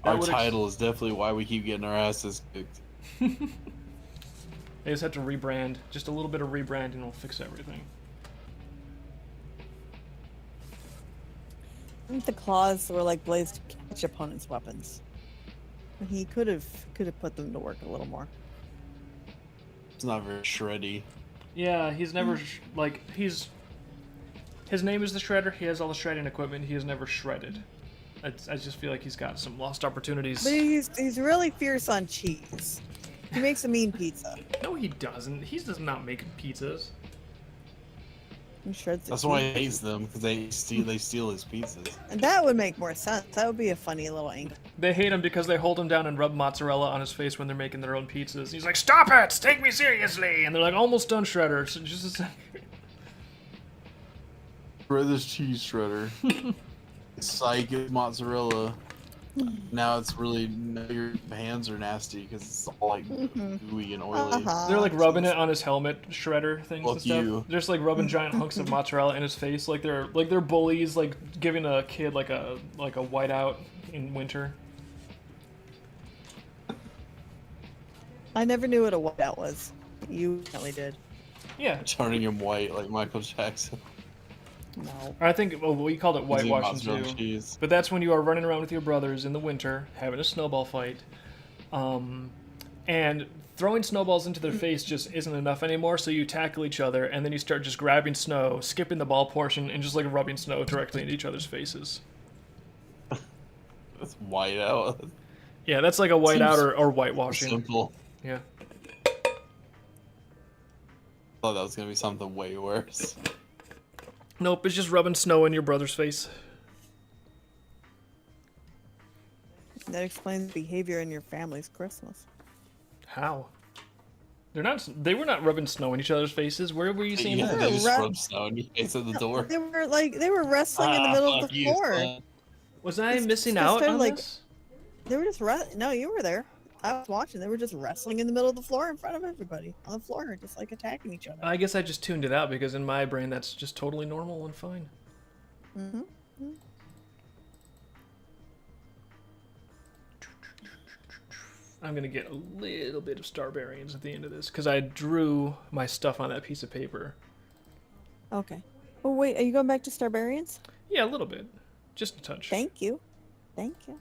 Our would title is definitely why we keep getting our asses kicked. They just have to rebrand. Just a little bit of rebranding will fix everything. I think the claws were like blades to catch opponents' weapons. He could have put them to work a little more. It's not very shreddy. Yeah, he's never like he's. His name is the Shredder. He has all the shredding equipment. He has never shredded. I just feel like he's got some lost opportunities. But he's really fierce on cheese. He makes a mean pizza. No, he doesn't. He does not make pizzas. He shreds the That's why he cheese. hates them, because they steal his pizzas. And that would make more sense. That would be a funny little angle. They hate him because they hold him down and rub mozzarella on his face when they're making their own pizzas. He's like, "Stop it! Take me seriously!" And they're like, "Almost done, Shredder." So just a second. Shred this cheese shredder. Psych, it's mozzarella. Now it's really, now your hands are nasty because it's all like gooey and oily. They're like rubbing it on his helmet, Shredder things and Fuck stuff. you. They're just like rubbing giant hunks of mozzarella in his face, like they're bullies, like giving a kid like a whiteout in winter. I never knew what a whiteout was. You really did. Yeah, Turning him white like Michael Jackson. No. I think we called it Using whitewashing mozzarella too. cheese. But that's when you are running around with your brothers in the winter, having a snowball fight, and throwing snowballs into their face just isn't enough anymore. So you tackle each other, and then you start just grabbing snow, skipping the ball portion, and just like rubbing snow directly into each other's faces. That's white out. Yeah, that's like a whiteout Seems or whitewashing. Simple. Yeah. Thought that was gonna be something way worse. Nope, it's just rubbing snow in your brother's face. That explains behavior in your family's Christmas. How? They're not. They were not rubbing snow in each other's faces. Where were you seeing Yeah, that? they just Right. rubbed snow in your face at the door. They were wrestling in the middle of fuck the you, floor. son. Was I It's missing just out kinda on like- this? They were just no, you were there. I was watching. They were just wrestling in the middle of the floor in front of everybody on the floor, just like attacking each other. I guess I just tuned it out because in my brain that's just totally normal and fine. Mm-hmm. I'm gonna get a little bit of Starbarians at the end of this because I drew my stuff on that piece of paper. Okay. Oh wait, are you going back to Starbarians? Yeah, a little bit, just a touch. Thank you. Thank you.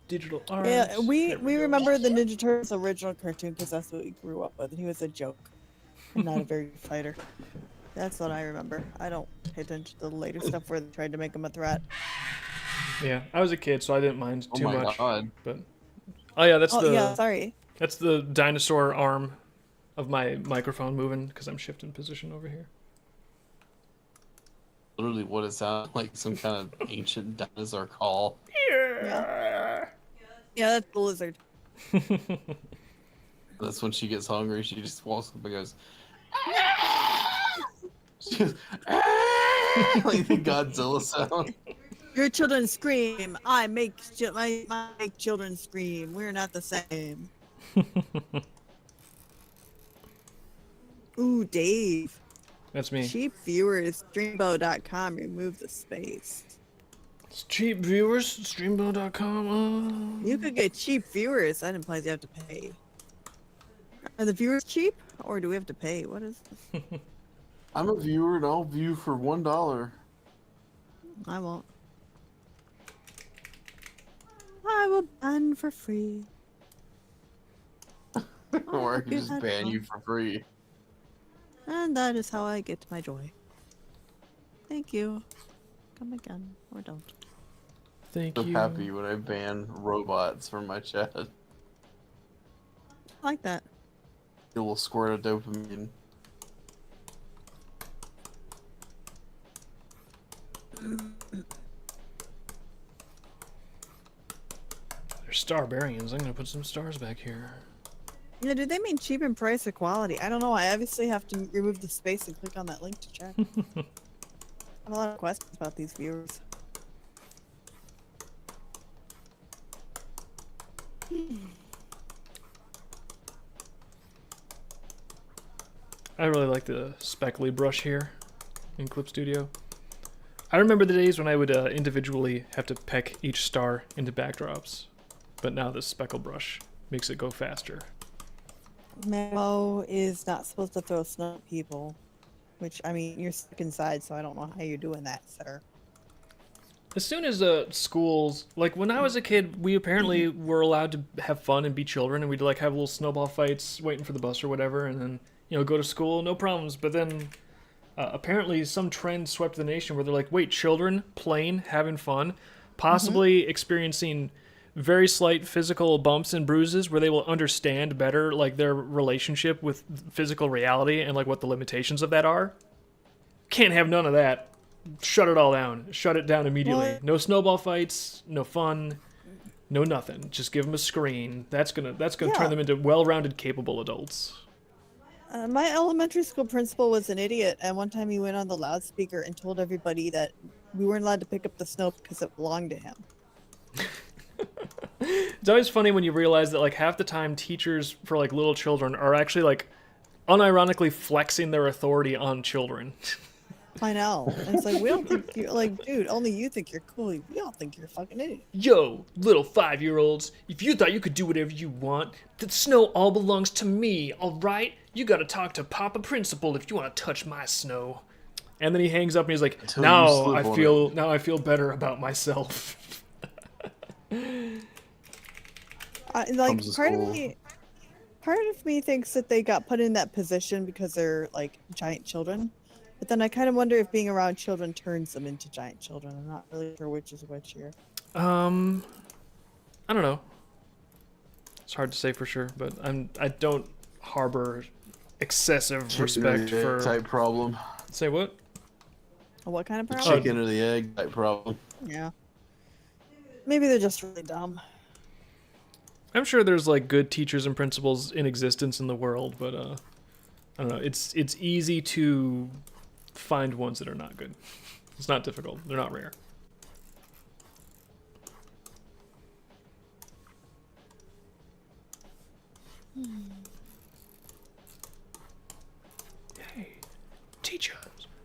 Digital art. Yeah, we There we go. remember the Ninja Turtles original cartoon because that's what we grew up with. And he was a joke, and not a very good fighter. That's what I remember. I don't pay attention to the later stuff where they tried to make him a threat. Yeah, I was a kid, so I didn't mind Oh too my much. god. But oh yeah, that's Oh the yeah, sorry. that's the dinosaur arm of my microphone moving because I'm shifting position over here. Literally what it sounds like, some kind of ancient dinosaur call. Yeah, that's the lizard. That's when she gets hungry, she just walks up and goes, she goes, like the Godzilla sound. Your children scream. I make children scream. We're not the same. Ooh, Dave. That's me. Cheap viewers, Dreambow.com, remove the space. It's cheap viewers, streambo.com. You could get cheap viewers. That implies you have to pay. Are the viewers cheap, or do we have to pay? What is this? I'm a viewer and I'll view for $1. I won't. I will ban for free. Or I can just ban you for free. And that is how I get my joy. Thank you. Come again, or don't. Thank So you. happy when I ban robots from my chat. I like that. It will squirt of dopamine. They're Starbarians. I'm gonna put some stars back here. Yeah, do they mean cheap in price or quality? I don't know. I obviously have to remove the space and click on that link to check. I have a lot of questions about these viewers. I really like the speckly brush here in Clip Studio. I remember the days when I would individually have to peck each star into backdrops, but now this speckle brush makes it go faster. Memo is not supposed to throw snow at people, which, I mean, you're stuck inside, so I don't know how you're doing that, sir. As soon as schools, like when I was a kid, we apparently were allowed to have fun and be children, and we'd like have little snowball fights waiting for the bus or whatever, and then, you know, go to school, no problems. But then apparently some trend swept the nation where they're like, wait, children playing, having fun, possibly experiencing very slight physical bumps and bruises where they will understand better like their relationship with physical reality and like what the limitations of that are. Can't have none of that. Shut it all down. Shut it down immediately. What? No snowball fights, no fun, no nothing. Just give them a screen. That's gonna Yeah. turn them into well-rounded, capable adults. My elementary school principal was an idiot, and one time he went on the loudspeaker and told everybody that we weren't allowed to pick up the snow because it belonged to him. It's always funny when you realize that like half the time teachers for like little children are actually like unironically flexing their authority on children. I know. And it's like, we don't think you're like, dude, only you think you're cool. We don't think you're a fucking idiot. Yo, little 5-year-olds, if you thought you could do whatever you want, the snow all belongs to me, alright? You gotta talk to Papa Principal if you wanna touch my snow. And then he hangs up and he's like, Until you now slip I on feel now I feel better about myself. Like Comes to part school. of me thinks that they got put in that position because they're like giant children. But then I kind of wonder if being around children turns them into giant children. I'm not really sure which is which here. I don't know. It's hard to say for sure, but I don't harbor excessive respect Chicken or the egg for. type problem. Say what? What kind of The problem? chicken or the egg type problem. Yeah. Maybe they're just really dumb. I'm sure there's like good teachers and principals in existence in the world, but I don't know. It's easy to find ones that are not good. It's not difficult. They're not rare. Hey, teachers,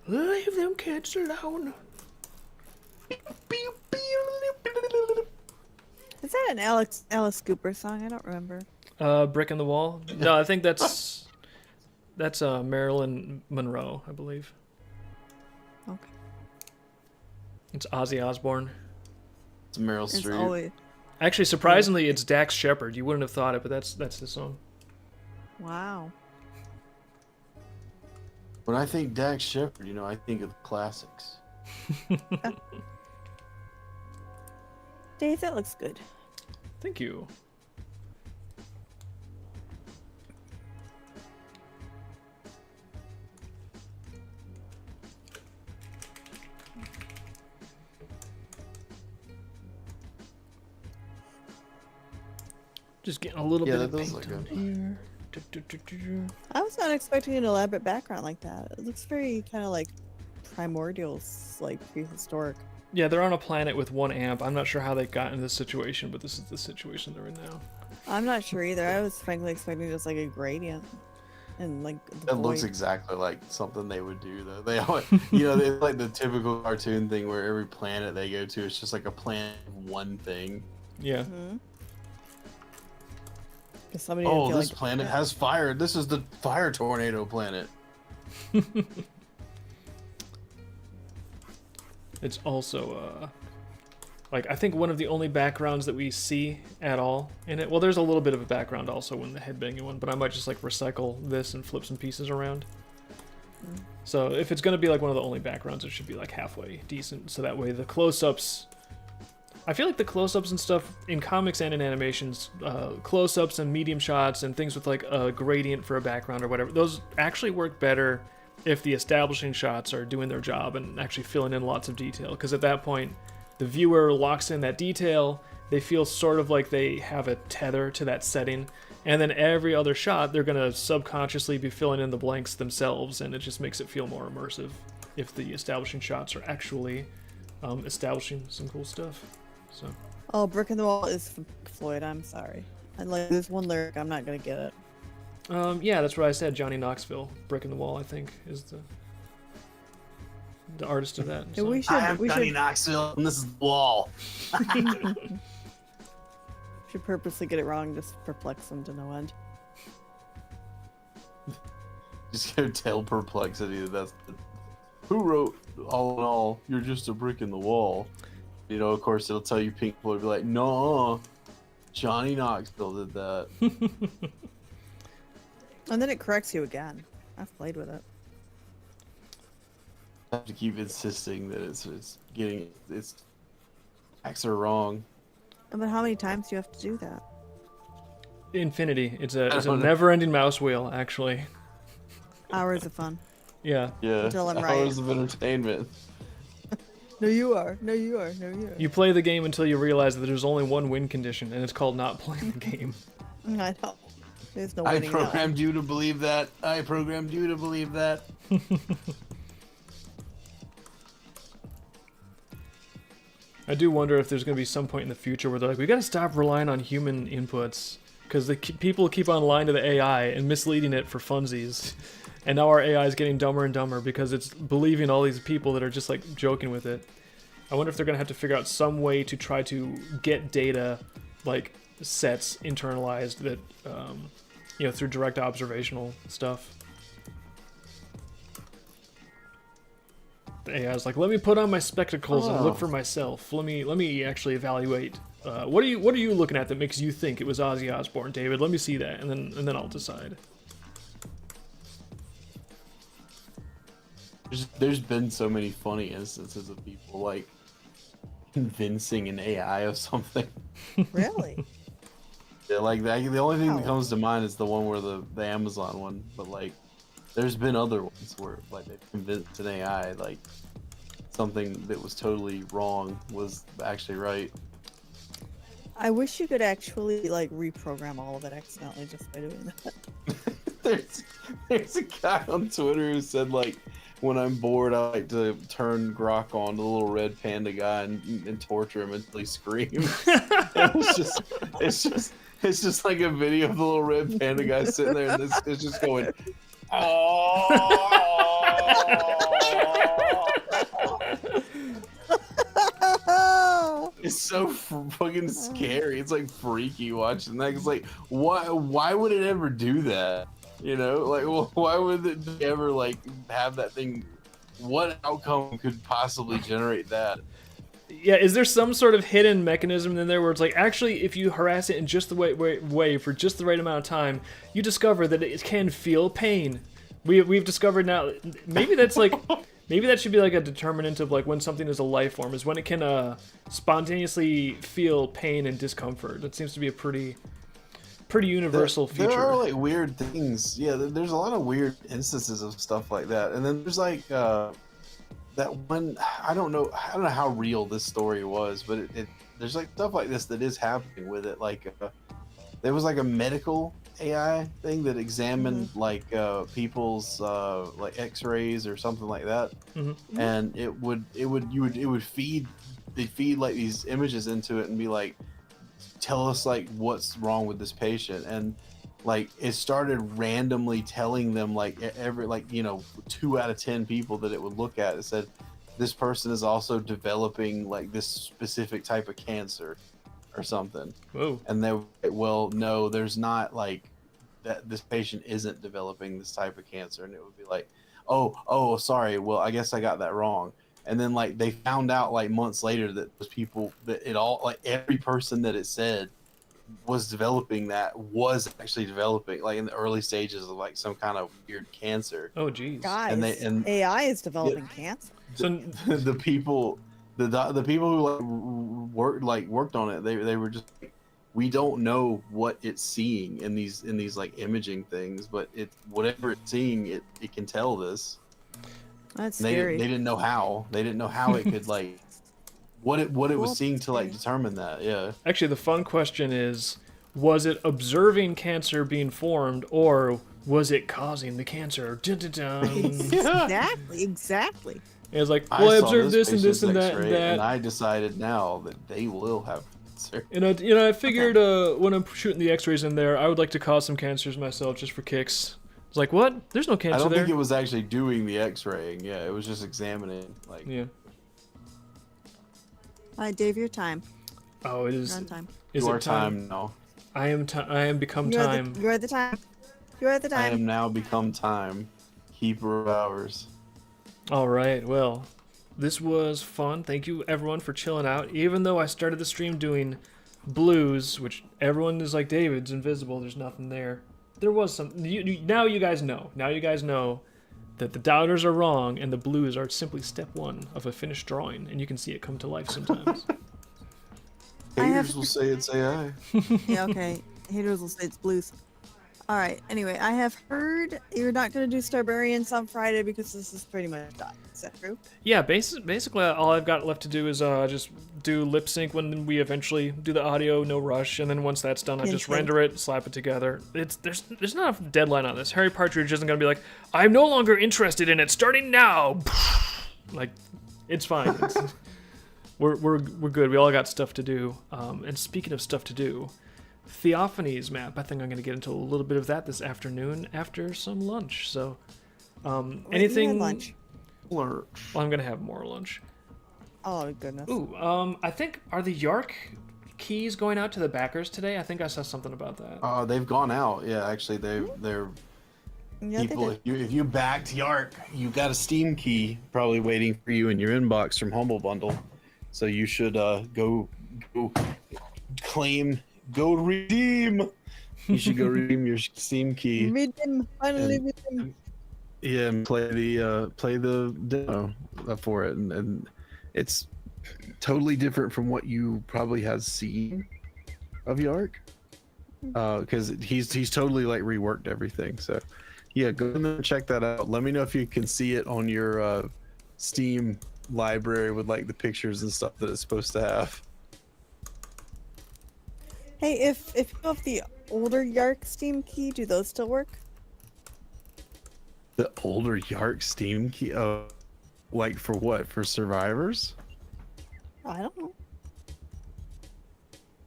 leave them kids alone. Is that an Alice Cooper song? I don't remember. Brick in the Wall? No, I think that's Marilyn Monroe, I believe. Okay. It's Ozzy Osbourne. It's Meryl It's Streep. always Actually, surprisingly, it's Dax Shepard. You wouldn't have thought it, but that's the song. wow. When I think Dax Shepard, you know, I think of the classics. Dave, that looks good. Thank you. Just getting a little Yeah, bit that of does paint look on good. here. I was not expecting an elaborate background like that. It looks very kind of like primordial, like prehistoric. Yeah, they're on a planet with 1 amp. I'm not sure how they got into this situation, but this is the situation they're in now. I'm not sure either. I was frankly expecting just like a gradient and like the That looks void. exactly like something they would do, though. They always, you know, it's like the typical cartoon thing where every planet they go to is just like a planet of one thing. Yeah. Mhm. 'Cause somebody Oh, didn't feel this like planet has fire. This is the fire tornado planet. It's also, like, I think one of the only backgrounds that we see at all in it. Well, there's a little bit of a background also in the headbanging one, but I might just, like, recycle this and flip some pieces around. So if it's going to be, like, one of the only backgrounds, it should be, like, halfway decent. So that way the close-ups... I feel like the close-ups and stuff in comics and in animations, close-ups and medium shots and things with, like, a gradient for a background or whatever, those actually work better if the establishing shots are doing their job and actually filling in lots of detail, because at that point the viewer locks in that detail, they feel sort of like they have a tether to that setting, and then every other shot they're going to subconsciously be filling in the blanks themselves, and it just makes it feel more immersive if the establishing shots are actually establishing some cool stuff. So Oh, Brick in the Wall is from Floyd. I'm sorry. And like this one lyric, I'm not gonna get it. yeah, that's what I said. Johnny Knoxville, Brick in the Wall, I think, is the artist of that. Yeah, we song. should we should, Knoxville, and this is the wall. should purposely get it wrong, just perplex them to no end. Just go tell Perplexity that that's the... Who wrote All in All, You're Just a Brick in the Wall? You know, of course, it'll tell you Pink Floyd, be like, no, Johnny Knoxville did that. And then it corrects you again. I've played with it. I have to keep insisting that it's getting its facts are wrong. But how many times do you have to do that? Infinity. It's a don't know. never-ending mouse wheel, actually. Hours of fun. Yeah. Yeah, Until I'm hours right. of entertainment. No, you are. No, you are. No, you are. You play the game until you realize that there's only one win condition, and it's called not playing the game. I know. There's no I winning that. programmed you to believe that. I programmed you to believe that. I do wonder if there's going to be some point in the future where they're like, we got to stop relying on human inputs, because people keep on lying to the AI and misleading it for funsies. And now our AI is getting dumber and dumber because it's believing all these people that are just like joking with it. I wonder if they're going to have to figure out some way to try to get data, like sets internalized that, you know, through direct observational stuff. The AI is like, let me put on my spectacles and look for myself. Let me actually evaluate. What are you looking at that makes you think it was Ozzy Osbourne, David? Let me see that, and then I'll decide. There's been so many funny instances of people like convincing an AI of something. Really? Yeah, like the only thing that Wow. comes to mind is the one where the Amazon one, but like there's been other ones where like they've convinced an AI like something that was totally wrong was actually right. I wish you could actually like reprogram all of it accidentally just by doing that. There's a guy on Twitter who said like, when I'm bored, I like to turn Grok on, the little red panda guy, and torture him until he screams. It's just like a video of the little red panda guy sitting there, and it's just going, oh. It's so fucking scary. It's like freaky watching that. It's like, why would it ever do that? You know, like, well, why would it ever like have that thing? What outcome could possibly generate that? Yeah, is there some sort of hidden mechanism in there where it's like, actually, if you harass it in just the way for just the right amount of time, you discover that it can feel pain. We've discovered now, maybe that's like, maybe that should be like a determinant of like when something is a life form, is when it can spontaneously feel pain and discomfort. That seems to be a pretty universal feature. There are like weird things. Yeah, there's a lot of weird instances of stuff like that. And then there's like that one. I don't know how real this story was, but there's like stuff like this that is happening with it. Like there was like a medical AI thing that examined like people's like X-rays or something like that, and it would feed like these images into it and be like, tell us like what's wrong with this patient, and like it started randomly telling them like every 2 out of 10 people that it would look at, it said this person is also developing like this specific type of cancer or something. Whoa. And they were like, well, no, there's not, like that this patient isn't developing this type of cancer. And it would be like, oh sorry, well I guess I got that wrong. And then like they found out like months later that those people, that it all, like every person that it said was developing that was actually developing like in the early stages of like some kind of weird cancer. Oh geez. Guys, and AI is developing cancer. So the people who worked on it, they were just like, we don't know what it's seeing in these like imaging things, but whatever it's seeing, it can tell this. That's They scary. didn't know how it could like what it was seeing to like determine that. Yeah. actually, the fun question is, was it observing cancer being formed, or was it causing the cancer? Dun, dun, dun. Exactly. And it's like, well, I saw observed this and this patient's and that and X-ray, that. and I decided now that they will have cancer. And I figured when I'm shooting the X-rays in there, I would like to cause some cancers myself just for kicks. It's like, what? There's no I cancer don't there. think it was actually doing the X-raying. Yeah, it was just examining. Like, Yeah. All right, Dave, your time. Oh, it is. You're on time. Is your it time? time now. I am become time. You're the time. You're the I time. am now become time, keeper of hours. All right. Well, this was fun. Thank you everyone for chilling out. Even though I started the stream doing blues, which everyone is like, David's invisible. There's nothing there. There was some. Now you guys know. Now you guys know that the doubters are wrong and the blues are simply step one of a finished drawing, and you can see it come to life sometimes. Haters will say it's AI. Yeah, okay. Haters will say it's blues. All right. Anyway, I have heard you're not going to do Starbarians on Friday because this is pretty much done. Is that true? Yeah, basically all I've got left to do is just do lip sync when we eventually do the audio, no rush, and then once that's done, I just Okay. render it, slap it together. There's not a deadline on this. Harry Partridge isn't gonna be like, I'm no longer interested in it, starting now. Like, it's fine. We're good. We all got stuff to do. And speaking of stuff to do, Theophany's map. I think I'm gonna get into a little bit of that this afternoon after some lunch. So, Wait, you had anything. lunch. Well, I'm gonna have more lunch. Oh goodness. Ooh, I think, are the Yark keys going out to the backers today? I think I saw something about that. They've gone out. Yeah, actually, they're Yeah, they people. did. If you backed Yark, you got a Steam key probably waiting for you in your inbox from Humble Bundle. So you should go redeem. You should go redeem your Steam key. Redeem. Finally, And- redeem. Yeah, and play the demo for it, and it's totally different from what you probably has seen of Yark. Because he's totally like reworked everything. So yeah, go in there and check that out. Let me know if you can see it on your Steam library with like the pictures and stuff that it's supposed to have. Hey, if you have the older Yark Steam key, do those still work? The older Yark Steam key, like for what? For survivors? I don't know.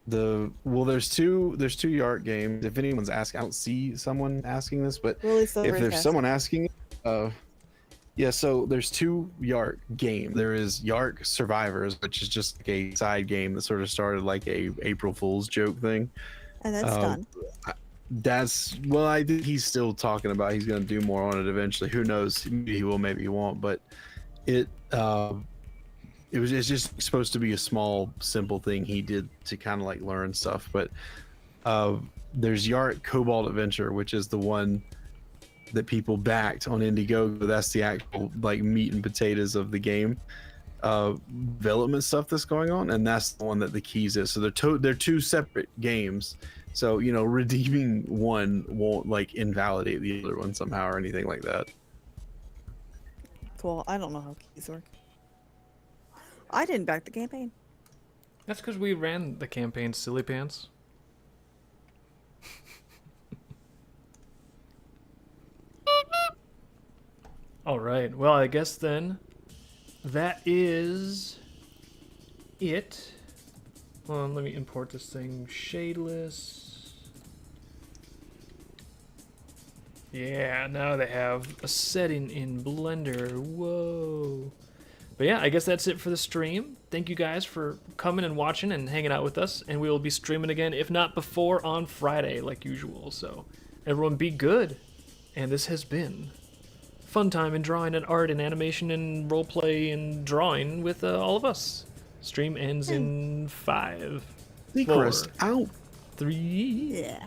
There's two Yark games. If anyone's asking, I don't see someone asking this, but Really if there's someone asking, yeah. So there's two Yark games. There is Yark Survivors, which is just like a side game that sort of started like a April Fool's joke thing. And that's done. I think he's still talking about he's going to do more on it eventually. Who knows? Maybe he will, maybe he won't. But it's just supposed to be a small, simple thing he did to kind of like learn stuff. But there's Yark Cobalt Adventure, which is the one that people backed on Indiegogo. That's the actual like meat and potatoes of the game development stuff that's going on, and that's the one that the keys is. So they're two separate games. So redeeming one won't like invalidate the other one somehow or anything like that. Cool. I don't know how keys work. I didn't back the campaign. That's because we ran the campaign, silly pants. All right. Well, I guess then that is it. Hold on, let me import this thing. Shadeless. Yeah, now they have a setting in Blender. Whoa. But yeah, I guess that's it for the stream. Thank you guys for coming and watching and hanging out with us. And we will be streaming again, if not before, on Friday, like usual. So everyone be good. And this has been fun time in drawing and art and animation and roleplay and drawing with all of us. Stream ends in 5, 4, Seacrest out. 3, Yeah.